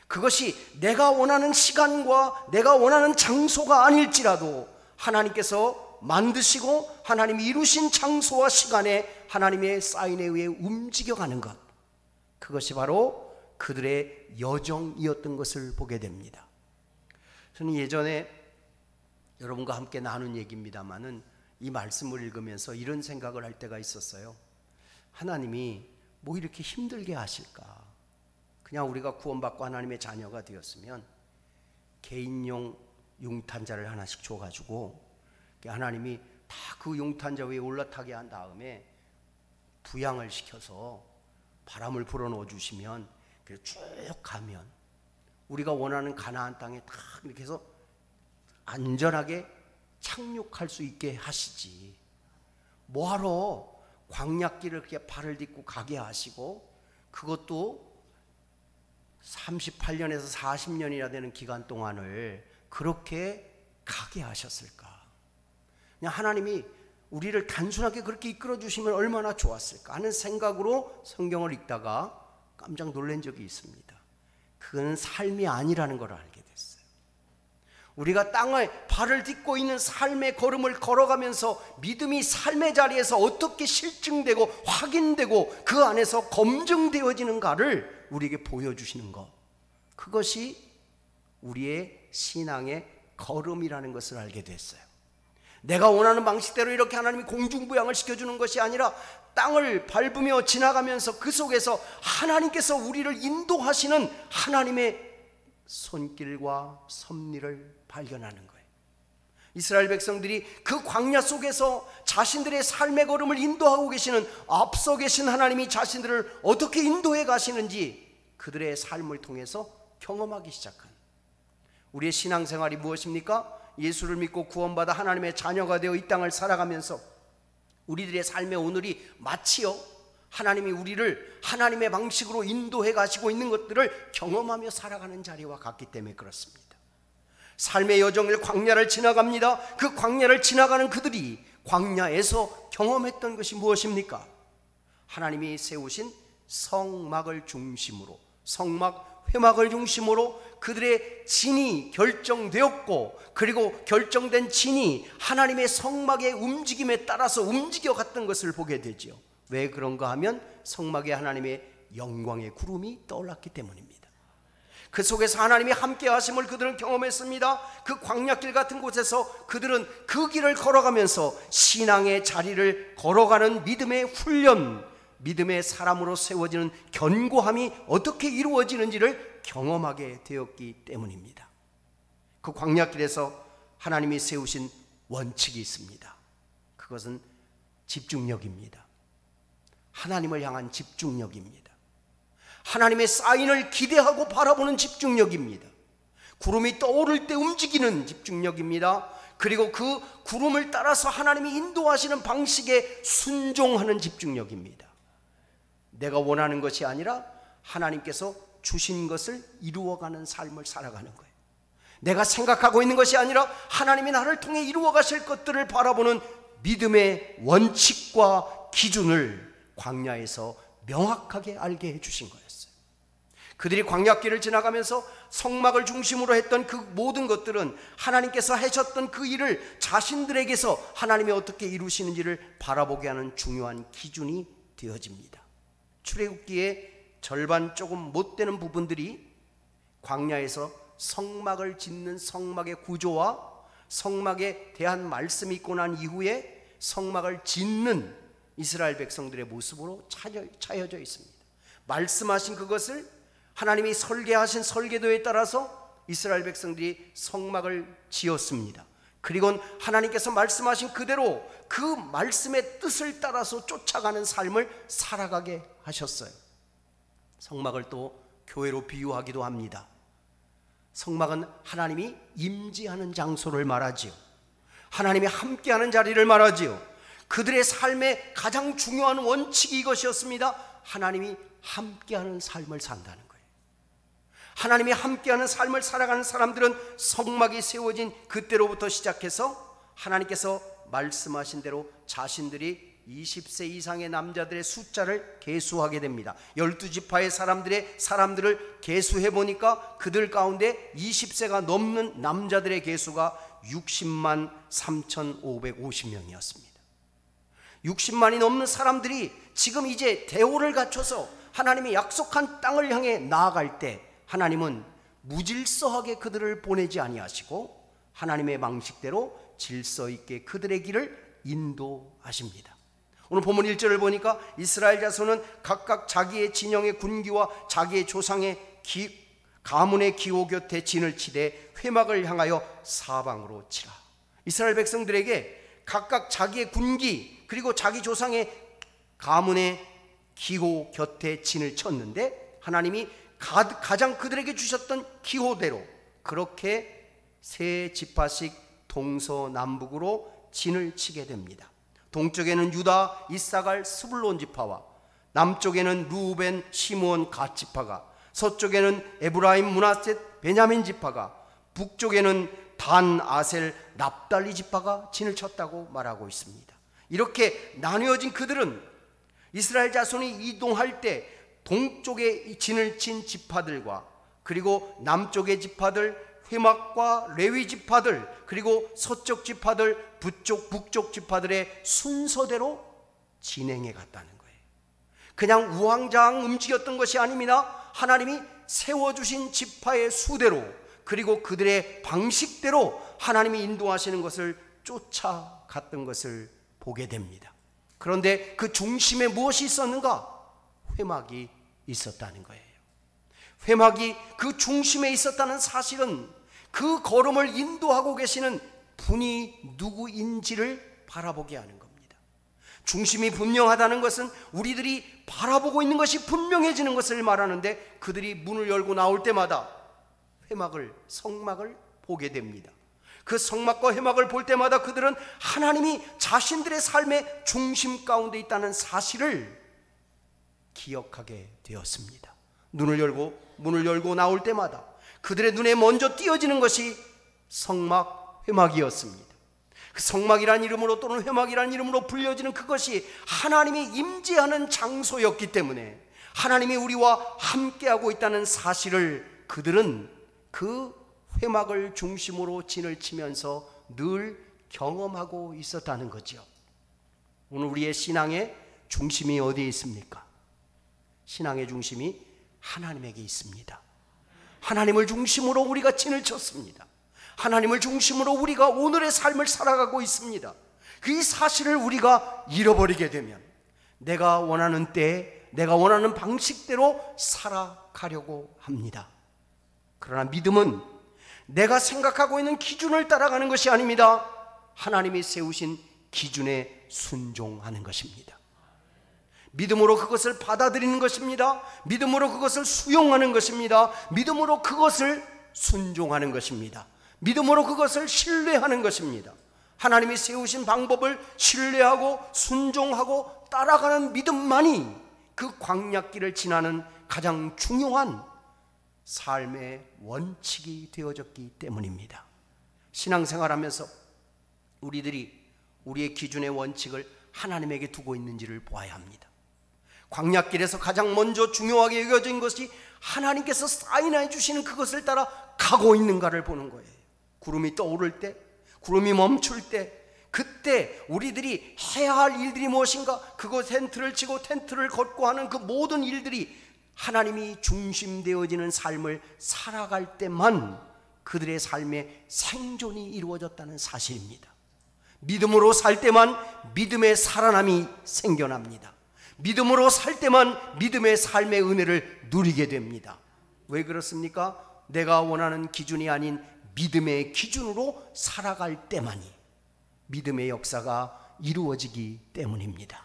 그것이 내가 원하는 시간과 내가 원하는 장소가 아닐지라도 하나님께서 만드시고 하나님이 이루신 장소와 시간에 하나님의 사인에 의해 움직여가는 것, 그것이 바로 그들의 여정이었던 것을 보게 됩니다. 저는 예전에 여러분과 함께 나눈 얘기입니다만은 이 말씀을 읽으면서 이런 생각을 할 때가 있었어요. 하나님이 뭐 이렇게 힘들게 하실까? 그냥 우리가 구원받고 하나님의 자녀가 되었으면 개인용 용탄자를 하나씩 줘가지고 하나님이 다 그 용탄자 위에 올라타게 한 다음에 부양을 시켜서 바람을 불어넣어 주시면 쭉 가면 우리가 원하는 가나안 땅에 딱 이렇게 해서 안전하게 착륙할 수 있게 하시지, 뭐하러 광야길을 그렇게 발을 딛고 가게 하시고 그것도 38년에서 40년이나 되는 기간 동안을 그렇게 가게 하셨을까? 그냥 하나님이 우리를 단순하게 그렇게 이끌어 주시면 얼마나 좋았을까 하는 생각으로 성경을 읽다가 깜짝 놀란 적이 있습니다. 그건 삶이 아니라는 걸 알게 됐어요. 우리가 땅에 발을 딛고 있는 삶의 걸음을 걸어가면서 믿음이 삶의 자리에서 어떻게 실증되고 확인되고 그 안에서 검증되어지는가를 우리에게 보여주시는 것, 그것이 우리의 신앙의 걸음이라는 것을 알게 됐어요. 내가 원하는 방식대로 이렇게 하나님이 공중부양을 시켜주는 것이 아니라 땅을 밟으며 지나가면서 그 속에서 하나님께서 우리를 인도하시는 하나님의 손길과 섭리를 발견하는 거예요. 이스라엘 백성들이 그 광야 속에서 자신들의 삶의 걸음을 인도하고 계시는, 앞서 계신 하나님이 자신들을 어떻게 인도해 가시는지 그들의 삶을 통해서 경험하기 시작한, 우리의 신앙생활이 무엇입니까? 예수를 믿고 구원받아 하나님의 자녀가 되어 이 땅을 살아가면서 우리들의 삶의 오늘이 마치요 하나님이 우리를 하나님의 방식으로 인도해 가시고 있는 것들을 경험하며 살아가는 자리와 같기 때문에 그렇습니다. 삶의 여정을 광야를 지나갑니다. 그 광야를 지나가는 그들이 광야에서 경험했던 것이 무엇입니까? 하나님이 세우신 성막을 중심으로, 성막 회막을 중심으로 그들의 진이 결정되었고, 그리고 결정된 진이 하나님의 성막의 움직임에 따라서 움직여갔던 것을 보게 되죠. 왜 그런가 하면 성막에 하나님의 영광의 구름이 떠올랐기 때문입니다. 그 속에서 하나님이 함께 하심을 그들은 경험했습니다. 그 광야길 같은 곳에서 그들은 그 길을 걸어가면서 신앙의 자리를 걸어가는 믿음의 훈련, 믿음의 사람으로 세워지는 견고함이 어떻게 이루어지는지를 경험하게 되었기 때문입니다. 그 광야길에서 하나님이 세우신 원칙이 있습니다. 그것은 집중력입니다. 하나님을 향한 집중력입니다. 하나님의 사인을 기대하고 바라보는 집중력입니다. 구름이 떠오를 때 움직이는 집중력입니다. 그리고 그 구름을 따라서 하나님이 인도하시는 방식에 순종하는 집중력입니다. 내가 원하는 것이 아니라 하나님께서 주신 것을 이루어가는 삶을 살아가는 거예요. 내가 생각하고 있는 것이 아니라 하나님이 나를 통해 이루어 가실 것들을 바라보는 믿음의 원칙과 기준을 광야에서 명확하게 알게 해주신 거였어요. 그들이 광야길을 지나가면서 성막을 중심으로 했던 그 모든 것들은 하나님께서 하셨던 그 일을 자신들에게서 하나님이 어떻게 이루시는지를 바라보게 하는 중요한 기준이 되어집니다. 출애굽기의 절반 조금 못 되는 부분들이 광야에서 성막을 짓는 성막의 구조와 성막에 대한 말씀이 있고 난 이후에 성막을 짓는 이스라엘 백성들의 모습으로 차여져 있습니다. 말씀하신 그것을 하나님이 설계하신 설계도에 따라서 이스라엘 백성들이 성막을 지었습니다. 그리고 하나님께서 말씀하신 그대로 그 말씀의 뜻을 따라서 쫓아가는 삶을 살아가게 하셨어요. 성막을 또 교회로 비유하기도 합니다. 성막은 하나님이 임재하는 장소를 말하지요. 하나님이 함께하는 자리를 말하지요. 그들의 삶의 가장 중요한 원칙이 이것이었습니다. 하나님이 함께하는 삶을 산다는 거예요. 하나님이 함께하는 삶을 살아가는 사람들은 성막이 세워진 그때로부터 시작해서 하나님께서 말씀하신 대로 자신들이 20세 이상의 남자들의 숫자를 계수하게 됩니다. 12지파의 사람들을 계수해 보니까 그들 가운데 20세가 넘는 남자들의 계수가 60만 3,550명이었습니다. 60만이 넘는 사람들이 지금 이제 대오를 갖춰서 하나님이 약속한 땅을 향해 나아갈 때 하나님은 무질서하게 그들을 보내지 아니하시고 하나님의 방식대로 질서 있게 그들의 길을 인도하십니다. 오늘 본문 1절을 보니까 이스라엘 자손은 각각 자기의 진영의 군기와 자기의 조상의 가문의 기호 곁에 진을 치되 회막을 향하여 사방으로 치라. 이스라엘 백성들에게 각각 자기의 군기 그리고 자기 조상의 가문의 기호 곁에 진을 쳤는데 하나님이 가장 그들에게 주셨던 기호대로 그렇게 세 지파씩 동서남북으로 진을 치게 됩니다. 동쪽에는 유다, 이사갈, 스불론 지파와 남쪽에는 루벤, 시므온, 갓 지파가, 서쪽에는 에브라임, 므낫셋, 베냐민 지파가, 북쪽에는 단, 아셀, 납달리 지파가 진을 쳤다고 말하고 있습니다. 이렇게 나뉘어진 그들은 이스라엘 자손이 이동할 때 동쪽에 진을 친 지파들과 그리고 남쪽의 지파들, 회막과 레위 지파들, 그리고 서쪽 지파들, 북쪽 지파들의 순서대로 진행해 갔다는 거예요. 그냥 우왕좌왕 움직였던 것이 아닙니다. 하나님이 세워주신 지파의 수대로 그리고 그들의 방식대로 하나님이 인도하시는 것을 쫓아갔던 것을 보게 됩니다. 그런데 그 중심에 무엇이 있었는가? 회막이 있었다는 거예요. 회막이 그 중심에 있었다는 사실은 그 걸음을 인도하고 계시는 분이 누구인지를 바라보게 하는 겁니다. 중심이 분명하다는 것은 우리들이 바라보고 있는 것이 분명해지는 것을 말하는데 그들이 문을 열고 나올 때마다 성막을 보게 됩니다. 그 성막과 회막을 볼 때마다 그들은 하나님이 자신들의 삶의 중심 가운데 있다는 사실을 기억하게 되었습니다. 문을 열고 나올 때마다 그들의 눈에 먼저 띄어지는 것이 성막 회막이었습니다. 성막이란 이름으로 또는 회막이란 이름으로 불려지는 그것이 하나님이 임재하는 장소였기 때문에 하나님이 우리와 함께하고 있다는 사실을 그들은 그 회막을 중심으로 진을 치면서 늘 경험하고 있었다는 거죠. 오늘 우리의 신앙의 중심이 어디에 있습니까? 신앙의 중심이 하나님에게 있습니다. 하나님을 중심으로 우리가 진을 쳤습니다. 하나님을 중심으로 우리가 오늘의 삶을 살아가고 있습니다. 그 사실을 우리가 잃어버리게 되면 내가 원하는 때에 내가 원하는 방식대로 살아가려고 합니다. 그러나 믿음은 내가 생각하고 있는 기준을 따라가는 것이 아닙니다. 하나님이 세우신 기준에 순종하는 것입니다. 믿음으로 그것을 받아들이는 것입니다. 믿음으로 그것을 수용하는 것입니다. 믿음으로 그것을 순종하는 것입니다. 믿음으로 그것을 신뢰하는 것입니다. 하나님이 세우신 방법을 신뢰하고 순종하고 따라가는 믿음만이 그 광야길을 지나는 가장 중요한 삶의 원칙이 되어졌기 때문입니다. 신앙생활하면서 우리들이 우리의 기준의 원칙을 하나님에게 두고 있는지를 보아야 합니다. 광야길에서 가장 먼저 중요하게 여겨진 것이 하나님께서 사인해 주시는 그것을 따라 가고 있는가를 보는 거예요. 구름이 떠오를 때, 구름이 멈출 때, 그때 우리들이 해야 할 일들이 무엇인가, 그곳 텐트를 치고 텐트를 걷고 하는 그 모든 일들이 하나님이 중심되어지는 삶을 살아갈 때만 그들의 삶의 생존이 이루어졌다는 사실입니다. 믿음으로 살 때만 믿음의 살아남이 생겨납니다. 믿음으로 살 때만 믿음의 삶의 은혜를 누리게 됩니다. 왜 그렇습니까? 내가 원하는 기준이 아닌 믿음의 기준으로 살아갈 때만이 믿음의 역사가 이루어지기 때문입니다.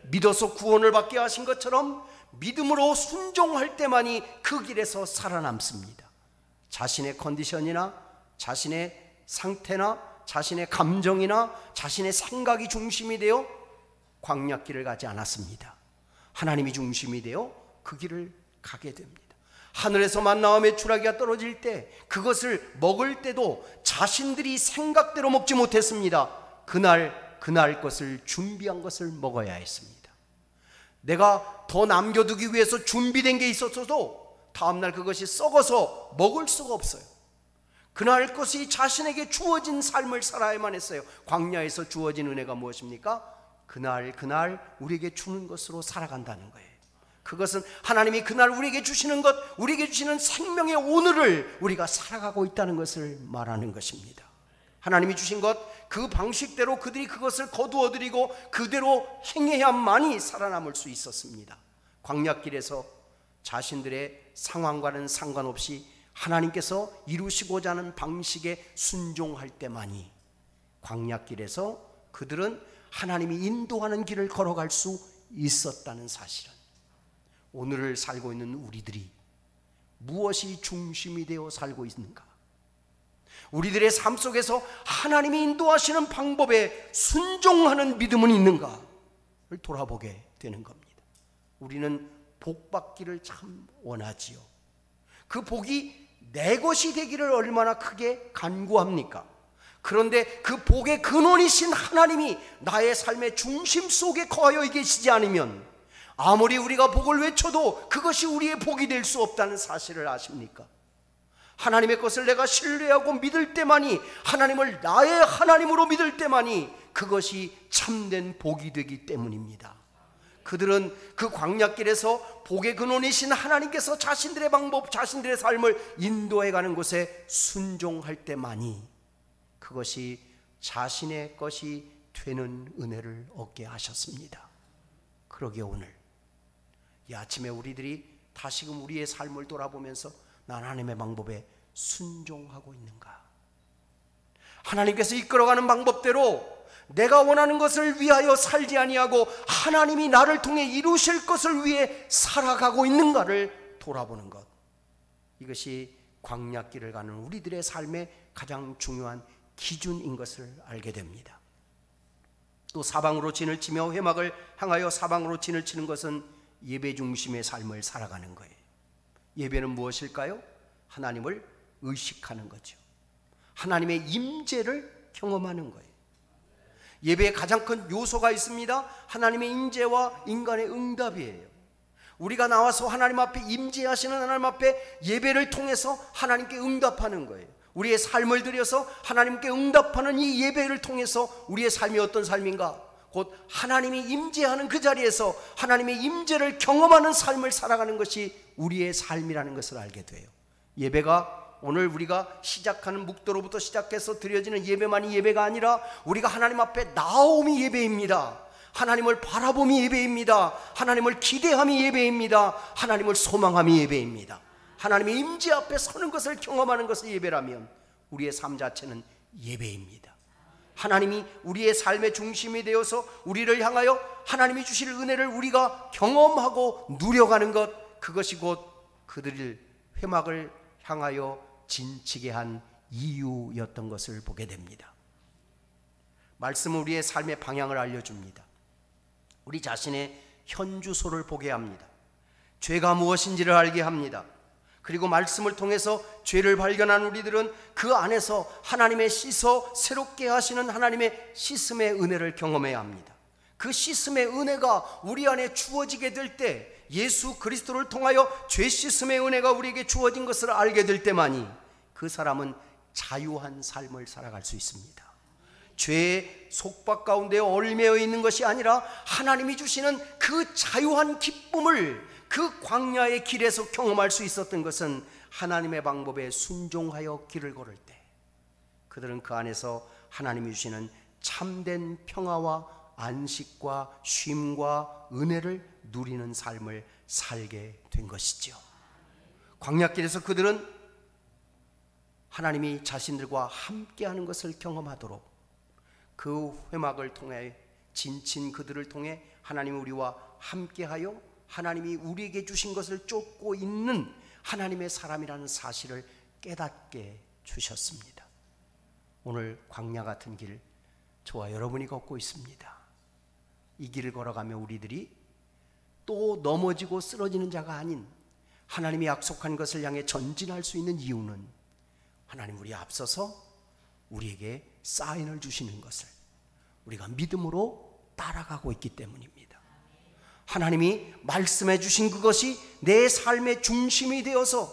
믿어서 구원을 받게 하신 것처럼 믿음으로 순종할 때만이 그 길에서 살아남습니다. 자신의 컨디션이나 자신의 상태나 자신의 감정이나 자신의 생각이 중심이 되어 광야길을 가지 않았습니다. 하나님이 중심이 되어 그 길을 가게 됩니다. 하늘에서 만나와 메추라기가 떨어질 때 그것을 먹을 때도 자신들이 생각대로 먹지 못했습니다. 그날 것을 준비한 것을 먹어야 했습니다. 내가 더 남겨두기 위해서 준비된 게 있었어도 다음날 그것이 썩어서 먹을 수가 없어요. 그날 것이 자신에게 주어진 삶을 살아야만 했어요. 광야에서 주어진 은혜가 무엇입니까? 그날 우리에게 주는 것으로 살아간다는 거예요. 그것은 하나님이 그날 우리에게 주시는 것, 우리에게 주시는 생명의 오늘을 우리가 살아가고 있다는 것을 말하는 것입니다. 하나님이 주신 것, 그 방식대로 그들이 그것을 거두어들이고 그대로 행해야만이 살아남을 수 있었습니다. 광야길에서 자신들의 상황과는 상관없이 하나님께서 이루시고자 하는 방식에 순종할 때만이 광야길에서 그들은 하나님이 인도하는 길을 걸어갈 수 있었다는 사실은 오늘을 살고 있는 우리들이 무엇이 중심이 되어 살고 있는가? 우리들의 삶 속에서 하나님이 인도하시는 방법에 순종하는 믿음은 있는가를 돌아보게 되는 겁니다. 우리는 복 받기를 참 원하지요. 그 복이 내 것이 되기를 얼마나 크게 간구합니까? 그런데 그 복의 근원이신 하나님이 나의 삶의 중심 속에 거하여 계시지 않으면 아무리 우리가 복을 외쳐도 그것이 우리의 복이 될 수 없다는 사실을 아십니까? 하나님의 것을 내가 신뢰하고 믿을 때만이, 하나님을 나의 하나님으로 믿을 때만이 그것이 참된 복이 되기 때문입니다. 그들은 그 광야길에서 복의 근원이신 하나님께서 자신들의 방법, 자신들의 삶을 인도해가는 곳에 순종할 때만이 그것이 자신의 것이 되는 은혜를 얻게 하셨습니다. 그러기에 오늘 이 아침에 우리들이 다시금 우리의 삶을 돌아보면서 난 하나님의 방법에 순종하고 있는가? 하나님께서 이끌어가는 방법대로 내가 원하는 것을 위하여 살지 아니하고 하나님이 나를 통해 이루실 것을 위해 살아가고 있는가를 돌아보는 것, 이것이 광야길을 가는 우리들의 삶의 가장 중요한 기준인 것을 알게 됩니다. 또 사방으로 진을 치며 회막을 향하여 사방으로 진을 치는 것은 예배 중심의 삶을 살아가는 거예요. 예배는 무엇일까요? 하나님을 의식하는 거죠. 하나님의 임재를 경험하는 거예요. 예배의 가장 큰 요소가 있습니다. 하나님의 임재와 인간의 응답이에요. 우리가 나와서 하나님 앞에 임재하시는 하나님 앞에 예배를 통해서 하나님께 응답하는 거예요. 우리의 삶을 들여서 하나님께 응답하는 이 예배를 통해서 우리의 삶이 어떤 삶인가? 곧 하나님이 임재하는 그 자리에서 하나님의 임재를 경험하는 삶을 살아가는 것이 우리의 삶이라는 것을 알게 돼요. 예배가 오늘 우리가 시작하는 묵도로부터 시작해서 드려지는 예배만이 예배가 아니라 우리가 하나님 앞에 나옴이 예배입니다. 하나님을 바라봄이 예배입니다. 하나님을 기대함이 예배입니다. 하나님을 소망함이 예배입니다. 하나님의 임재 앞에 서는 것을 경험하는 것이 예배라면 우리의 삶 자체는 예배입니다. 하나님이 우리의 삶의 중심이 되어서 우리를 향하여 하나님이 주실 은혜를 우리가 경험하고 누려가는 것, 그것이 곧 그들을 회막을 향하여 진치게 한 이유였던 것을 보게 됩니다. 말씀은 우리의 삶의 방향을 알려줍니다. 우리 자신의 현주소를 보게 합니다. 죄가 무엇인지를 알게 합니다. 그리고 말씀을 통해서 죄를 발견한 우리들은 그 안에서 하나님의 씻어 새롭게 하시는 하나님의 씻음의 은혜를 경험해야 합니다. 그 씻음의 은혜가 우리 안에 주어지게 될 때, 예수 그리스도를 통하여 죄 씻음의 은혜가 우리에게 주어진 것을 알게 될 때만이 그 사람은 자유한 삶을 살아갈 수 있습니다. 죄의 속박 가운데 얽매여 있는 것이 아니라 하나님이 주시는 그 자유한 기쁨을 그 광야의 길에서 경험할 수 있었던 것은 하나님의 방법에 순종하여 길을 걸을 때, 그들은 그 안에서 하나님이 주시는 참된 평화와 안식과 쉼과 은혜를 누리는 삶을 살게 된 것이죠. 광야길에서 그들은 하나님이 자신들과 함께하는 것을 경험하도록 그 회막을 통해 진친 그들을 통해 하나님이 우리와 함께하여 하나님이 우리에게 주신 것을 쫓고 있는 하나님의 사람이라는 사실을 깨닫게 주셨습니다. 오늘 광야 같은 길 저와 여러분이 걷고 있습니다. 이 길을 걸어가며 우리들이 또 넘어지고 쓰러지는 자가 아닌 하나님이 약속한 것을 향해 전진할 수 있는 이유는 하나님 우리 앞서서 우리에게 사인을 주시는 것을 우리가 믿음으로 따라가고 있기 때문입니다. 하나님이 말씀해 주신 그것이 내 삶의 중심이 되어서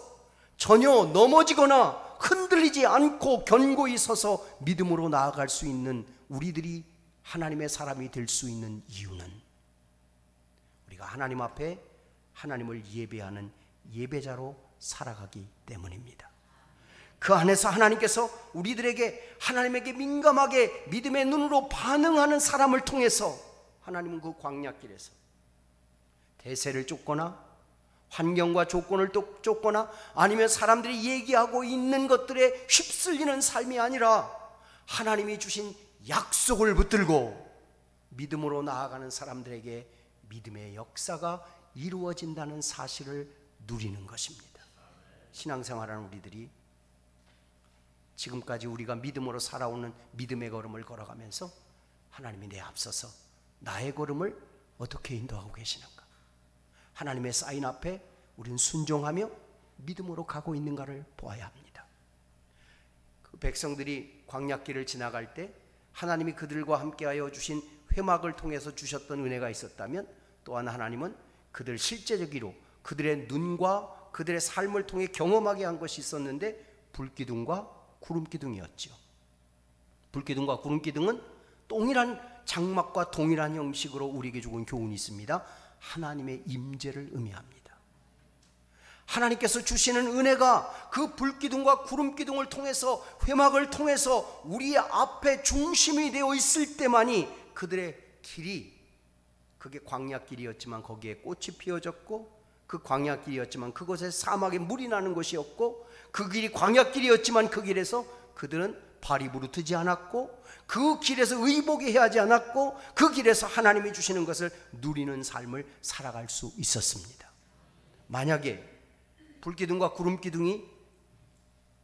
전혀 넘어지거나 흔들리지 않고 견고히 서서 믿음으로 나아갈 수 있는 우리들이 하나님의 사람이 될 수 있는 이유는 우리가 하나님 앞에 하나님을 예배하는 예배자로 살아가기 때문입니다. 그 안에서 하나님께서 우리들에게 하나님에게 민감하게 믿음의 눈으로 반응하는 사람을 통해서 하나님은 그 광야길에서 대세를 쫓거나 환경과 조건을 쫓거나 아니면 사람들이 얘기하고 있는 것들에 휩쓸리는 삶이 아니라 하나님이 주신 약속을 붙들고 믿음으로 나아가는 사람들에게 믿음의 역사가 이루어진다는 사실을 누리는 것입니다. 신앙생활하는 우리들이 지금까지 우리가 믿음으로 살아오는 믿음의 걸음을 걸어가면서 하나님이 내 앞서서 나의 걸음을 어떻게 인도하고 계시는가, 하나님의 사인 앞에 우리는 순종하며 믿음으로 가고 있는가를 보아야 합니다. 그 백성들이 광야길을 지나갈 때 하나님이 그들과 함께하여 주신 회막을 통해서 주셨던 은혜가 있었다면, 또한 하나님은 그들 실제적으로 그들의 눈과 그들의 삶을 통해 경험하게 한 것이 있었는데 불기둥과 구름기둥이었죠. 불기둥과 구름기둥은 동일한 장막과 동일한 형식으로 우리에게 주는 교훈이 있습니다. 하나님의 임재를 의미합니다. 하나님께서 주시는 은혜가 그 불기둥과 구름기둥을 통해서 회막을 통해서 우리의 앞에 중심이 되어 있을 때만이 그들의 길이, 그게 광야길이었지만 거기에 꽃이 피어졌고, 그 광야길이었지만 그곳에 사막에 물이 나는 곳이었고, 그 길이 광야길이었지만 그 길에서 그들은 발이 부르트지 않았고, 그 길에서 의복이 해하지 않았고, 그 길에서 하나님이 주시는 것을 누리는 삶을 살아갈 수 있었습니다. 만약에 불기둥과 구름기둥이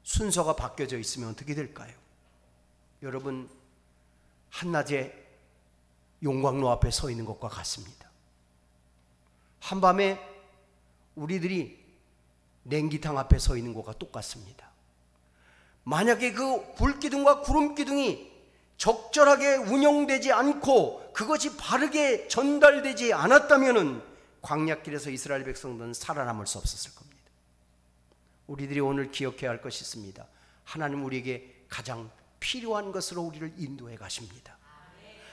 순서가 바뀌어져 있으면 어떻게 될까요? 여러분, 한낮에 용광로 앞에 서 있는 것과 같습니다. 한밤에 우리들이 냉기탕 앞에 서 있는 것과 똑같습니다. 만약에 그 불기둥과 구름기둥이 적절하게 운영되지 않고 그것이 바르게 전달되지 않았다면은 광야길에서 이스라엘 백성들은 살아남을 수 없었을 겁니다. 우리들이 오늘 기억해야 할 것이 있습니다. 하나님 우리에게 가장 필요한 것으로 우리를 인도해 가십니다.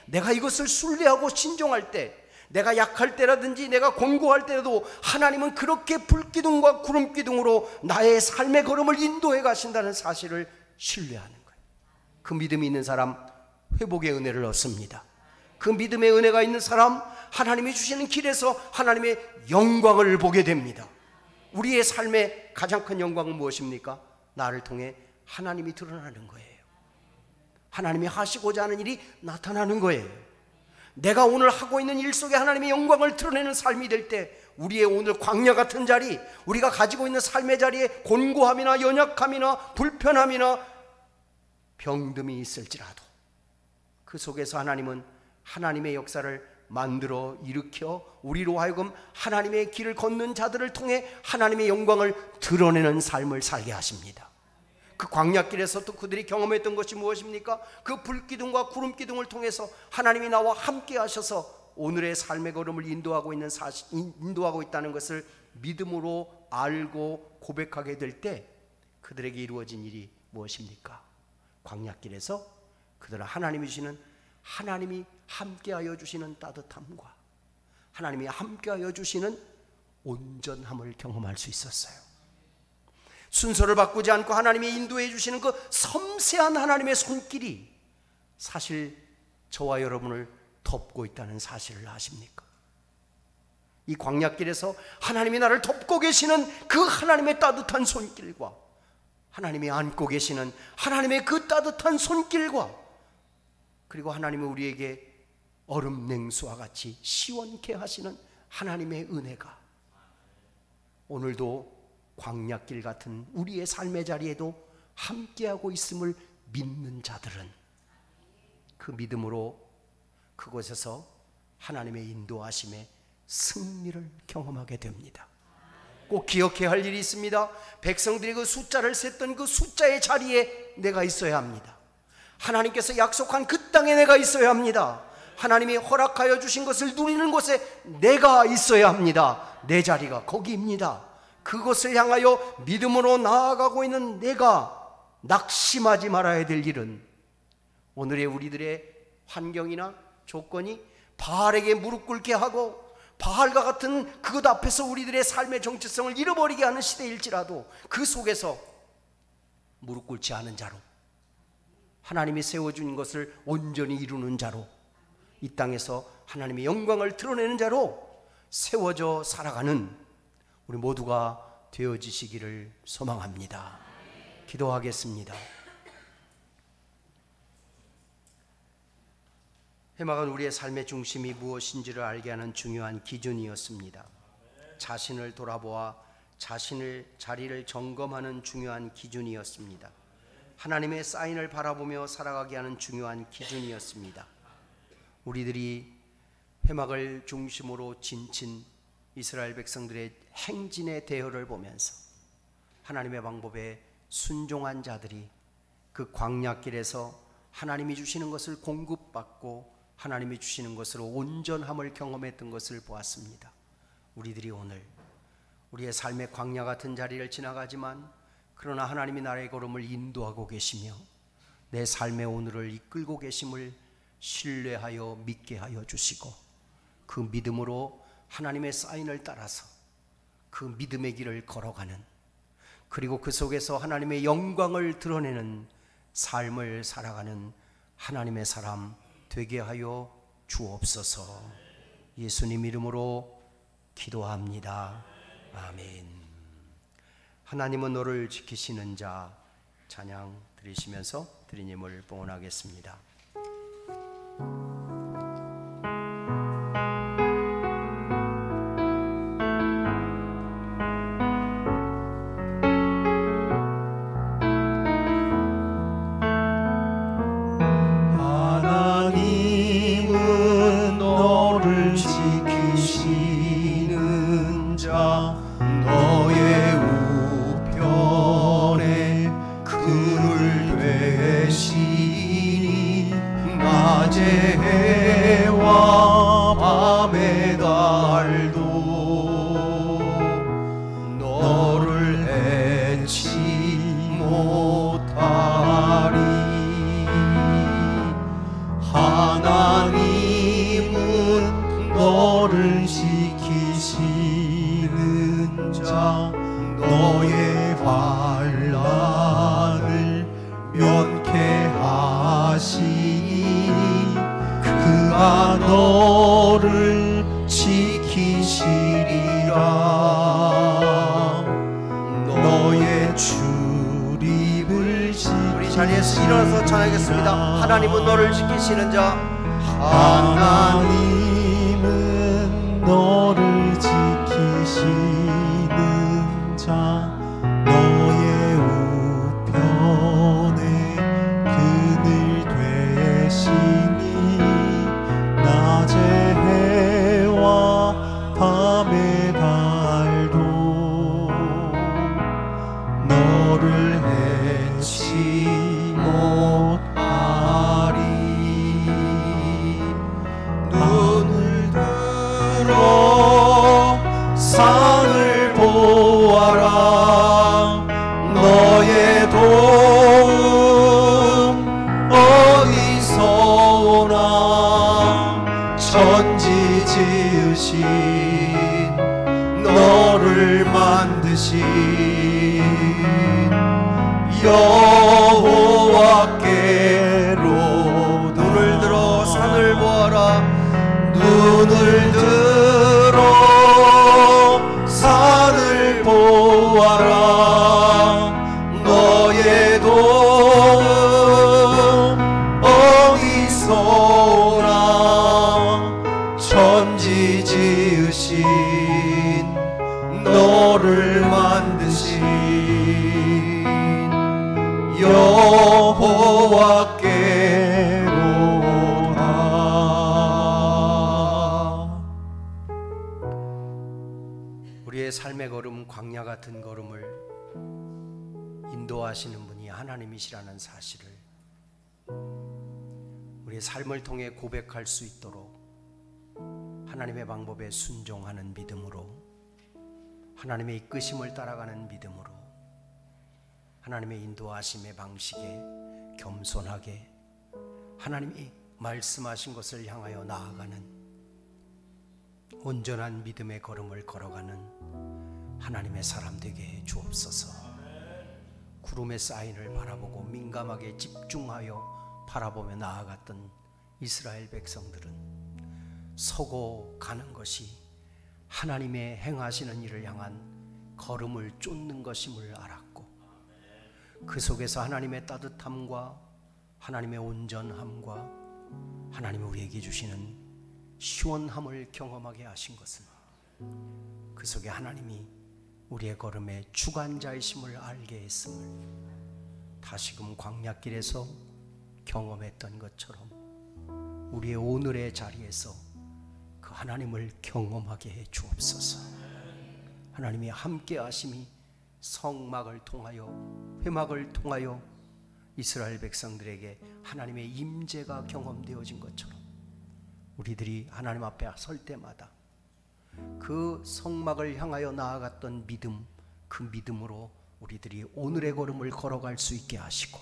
내가 이것을 순례하고 신종할 때, 내가 약할 때라든지 내가 곤고할 때라도 하나님은 그렇게 불기둥과 구름기둥으로 나의 삶의 걸음을 인도해 가신다는 사실을 신뢰하는 거예요. 그 믿음이 있는 사람 회복의 은혜를 얻습니다. 그 믿음의 은혜가 있는 사람 하나님이 주시는 길에서 하나님의 영광을 보게 됩니다. 우리의 삶의 가장 큰 영광은 무엇입니까? 나를 통해 하나님이 드러나는 거예요. 하나님이 하시고자 하는 일이 나타나는 거예요. 내가 오늘 하고 있는 일 속에 하나님의 영광을 드러내는 삶이 될 때 우리의 오늘 광야 같은 자리, 우리가 가지고 있는 삶의 자리에 곤고함이나 연약함이나 불편함이나 병듦이 있을지라도 그 속에서 하나님은 하나님의 역사를 만들어 일으켜 우리로 하여금 하나님의 길을 걷는 자들을 통해 하나님의 영광을 드러내는 삶을 살게 하십니다. 그 광야길에서 또 그들이 경험했던 것이 무엇입니까? 그 불기둥과 구름기둥을 통해서 하나님이 나와 함께 하셔서 오늘의 삶의 걸음을 인도하고 있다는 것을 믿음으로 알고 고백하게 될 때 그들에게 이루어진 일이 무엇입니까? 광야길에서 그들은 하나님이 주시는, 하나님이 함께하여 주시는 따뜻함과 하나님이 함께하여 주시는 온전함을 경험할 수 있었어요. 순서를 바꾸지 않고 하나님이 인도해 주시는 그 섬세한 하나님의 손길이 사실 저와 여러분을 덮고 있다는 사실을 아십니까? 이 광야길에서 하나님이 나를 덮고 계시는 그 하나님의 따뜻한 손길과 하나님이 안고 계시는 하나님의 그 따뜻한 손길과 그리고 하나님은 우리에게 얼음 냉수와 같이 시원케 하시는 하나님의 은혜가 오늘도 광야길 같은 우리의 삶의 자리에도 함께하고 있음을 믿는 자들은 그 믿음으로 그곳에서 하나님의 인도하심에 승리를 경험하게 됩니다. 꼭 기억해야 할 일이 있습니다. 백성들이 그 숫자를 셌던 그 숫자의 자리에 내가 있어야 합니다. 하나님께서 약속한 그 땅에 내가 있어야 합니다. 하나님이 허락하여 주신 것을 누리는 곳에 내가 있어야 합니다. 내 자리가 거기입니다. 그것을 향하여 믿음으로 나아가고 있는 내가 낙심하지 말아야 될 일은 오늘의 우리들의 환경이나 조건이 바알에게 무릎 꿇게 하고 바알과 같은 그것 앞에서 우리들의 삶의 정체성을 잃어버리게 하는 시대일지라도 그 속에서 무릎 꿇지 않은 자로 하나님이 세워준 것을 온전히 이루는 자로 이 땅에서 하나님의 영광을 드러내는 자로 세워져 살아가는 우리 모두가 되어지시기를 소망합니다. 기도하겠습니다. 해막은 우리의 삶의 중심이 무엇인지를 알게 하는 중요한 기준이었습니다. 자신을 돌아보아 자신의 자리를 점검하는 중요한 기준이었습니다. 하나님의 사인을 바라보며 살아가게 하는 중요한 기준이었습니다. 우리들이 회막을 중심으로 진친 이스라엘 백성들의 행진의 대열을 보면서 하나님의 방법에 순종한 자들이 그 광야길에서 하나님이 주시는 것을 공급받고 하나님이 주시는 것으로 온전함을 경험했던 것을 보았습니다. 우리들이 오늘 우리의 삶의 광야 같은 자리를 지나가지만 그러나 하나님이 나의 걸음을 인도하고 계시며 내 삶의 오늘을 이끌고 계심을 신뢰하여 믿게 하여 주시고 그 믿음으로 하나님의 사인을 따라서 그 믿음의 길을 걸어가는 그리고 그 속에서 하나님의 영광을 드러내는 삶을 살아가는 하나님의 사람 되게 하여 주옵소서. 예수님 이름으로 기도합니다. 아멘. 하나님은 너를 지키시는 자 찬양 드리시면서 주님을 봉헌하겠습니다. 하나님은 너를 지키시는 자 너의 우편에 그늘 되시니 낮의 해와 밤의 달도 너를 해치 못하리. 하나님은 너를 지키시는 자, 너의 환난을 면케하시니 그가 너를 지키시리라. 너의 출입을 우리 자리에서 일어나서 전하겠습니다. 하나님은 너를 지키시는 자, 하나님은 너를 지키시는 자, 너의 우편에 그늘 되시니 낮의 해와 밤의 달도 너를 해치 못하리. 눈을 들어 산을 보아라. 너의 도움 어디서 오나. 천지 지으신 너를 만드신 여호와께로. 눈을 들어 산을 보아라. 눈을 들어 산을 보아라. 너의 도움 어디서 오나. 천지 지으신 너를 만드신 여호와께로다. 우리의 삶의 걸음, 광야 같은 걸음을 인도하시는 분이 하나님이시라는 사실을 우리의 삶을 통해 고백할 수 있도록 하나님의 방법에 순종하는 믿음으로, 하나님의 이끄심을 따라가는 믿음으로, 하나님의 인도하심의 방식에 겸손하게 하나님이 말씀하신 것을 향하여 나아가는 온전한 믿음의 걸음을 걸어가는 하나님의 사람 되게 해 주옵소서. 구름의 사인을 바라보고 민감하게 집중하여 바라보며 나아갔던 이스라엘 백성들은 서고 가는 것이 하나님의 행하시는 일을 향한 걸음을 쫓는 것임을 알았고, 그 속에서 하나님의 따뜻함과 하나님의 온전함과 하나님이 우리에게 주시는 시원함을 경험하게 하신 것은 그 속에 하나님이 우리의 걸음의 주관자이심을 알게 했음을 다시금 광야길에서 경험했던 것처럼 우리의 오늘의 자리에서 그 하나님을 경험하게 해 주옵소서. 하나님이 함께 하심이 성막을 통하여, 회막을 통하여 이스라엘 백성들에게 하나님의 임재가 경험되어진 것처럼 우리들이 하나님 앞에 설 때마다 그 성막을 향하여 나아갔던 믿음, 그 믿음으로 우리들이 오늘의 걸음을 걸어갈 수 있게 하시고,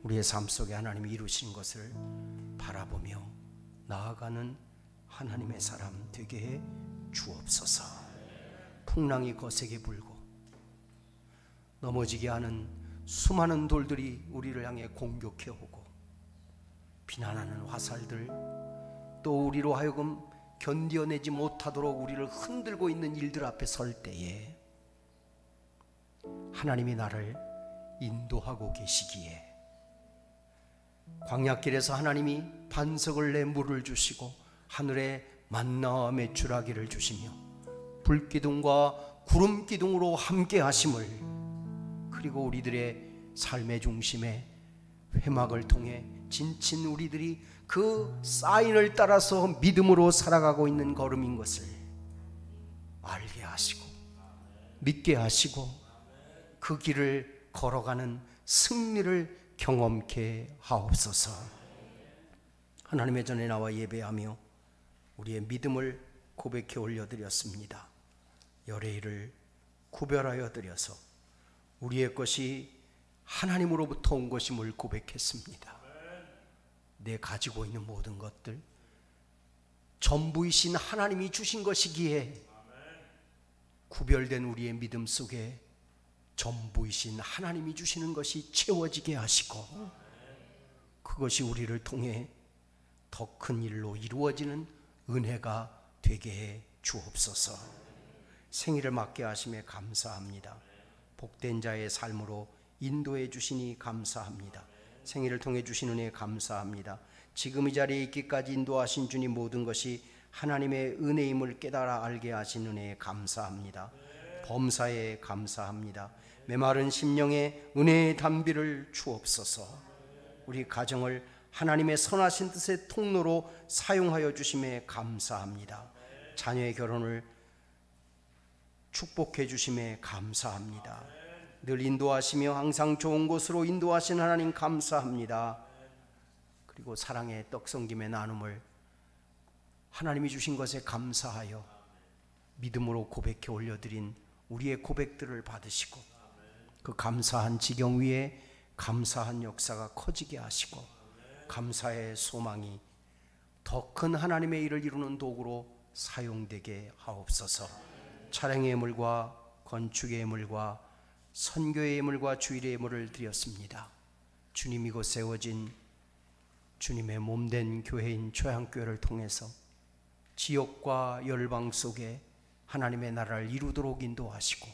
우리의 삶 속에 하나님이 이루신 것을 바라보며 나아가는 하나님의 사람 되게 해 주옵소서. 풍랑이 거세게 불고 넘어지게 하는 수많은 돌들이 우리를 향해 공격해 오고, 비난하는 화살들, 또 우리로 하여금 견뎌내지 못하도록 우리를 흔들고 있는 일들 앞에 설 때에 하나님이 나를 인도하고 계시기에, 광야길에서 하나님이 반석을 내 물을 주시고 하늘에 만나와 메추라기를 주시며 불기둥과 구름기둥으로 함께 하심을, 그리고 우리들의 삶의 중심에 회막을 통해 진친 우리들이 그 사인을 따라서 믿음으로 살아가고 있는 걸음인 것을 알게 하시고 믿게 하시고 그 길을 걸어가는 승리를 경험케 하옵소서. 하나님의 전에 나와 예배하며 우리의 믿음을 고백해 올려드렸습니다. 열애를 구별하여 드려서 우리의 것이 하나님으로부터 온 것임을 고백했습니다. 내 가지고 있는 모든 것들 전부이신 하나님이 주신 것이기에 구별된 우리의 믿음 속에 전부이신 하나님이 주시는 것이 채워지게 하시고 그것이 우리를 통해 더 큰 일로 이루어지는 은혜가 되게 해 주옵소서. 생일을 맞게 하심에 감사합니다. 복된 자의 삶으로 인도해 주시니 감사합니다. 생일을 통해 주신 은혜에 감사합니다. 지금 이 자리에 있기까지 인도하신 주님 모든 것이 하나님의 은혜임을 깨달아 알게 하신 은혜에 감사합니다. 범사에 감사합니다. 메마른 심령에 은혜의 담비를 주옵소서. 우리 가정을 하나님의 선하신 뜻의 통로로 사용하여 주심에 감사합니다. 자녀의 결혼을 축복해 주심에 감사합니다. 늘 인도하시며 항상 좋은 곳으로 인도하신 하나님 감사합니다. 그리고 사랑의 떡성김의 나눔을 하나님이 주신 것에 감사하여 믿음으로 고백해 올려드린 우리의 고백들을 받으시고 그 감사한 지경 위에 감사한 역사가 커지게 하시고 감사의 소망이 더 큰 하나님의 일을 이루는 도구로 사용되게 하옵소서. 차량의 예물과 건축의 예물과 선교의 예물과 주일의 예물을 드렸습니다. 주님 이곳 세워진 주님의 몸된 교회인 초양교회를 통해서 지역과 열방 속에 하나님의 나라를 이루도록 인도하시고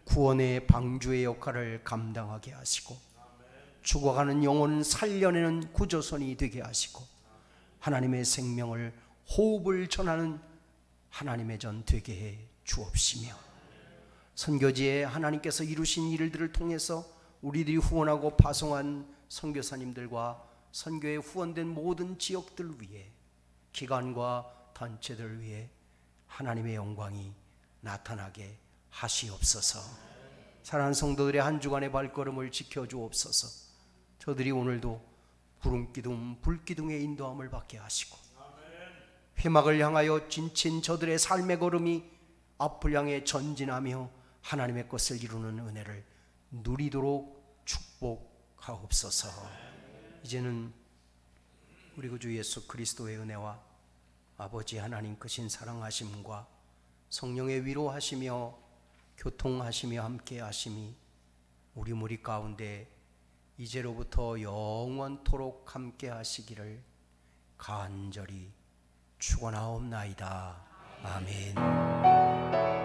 구원의 방주의 역할을 감당하게 하시고 죽어가는 영혼을 살려내는 구조선이 되게 하시고 하나님의 생명을 호흡을 전하는 하나님의 전 되게 해 주옵시며 선교지에 하나님께서 이루신 일들을 통해서 우리들이 후원하고 파송한 선교사님들과 선교에 후원된 모든 지역들 위에 기관과 단체들 위에 하나님의 영광이 나타나게 하시옵소서. 사랑하는 성도들의 한 주간의 발걸음을 지켜주옵소서. 저들이 오늘도 구름기둥 불기둥의 인도함을 받게 하시고 회막을 향하여 진친 저들의 삶의 걸음이 앞을 향해 전진하며 하나님의 것을 이루는 은혜를 누리도록 축복하옵소서. 이제는 우리 구주 예수 그리스도의 은혜와 아버지 하나님 크신 사랑하심과 성령의 위로하시며 교통하시며 함께 하심이 우리 무리 가운데 이제로부터 영원토록 함께 하시기를 간절히 축원하옵나이다. 아멘.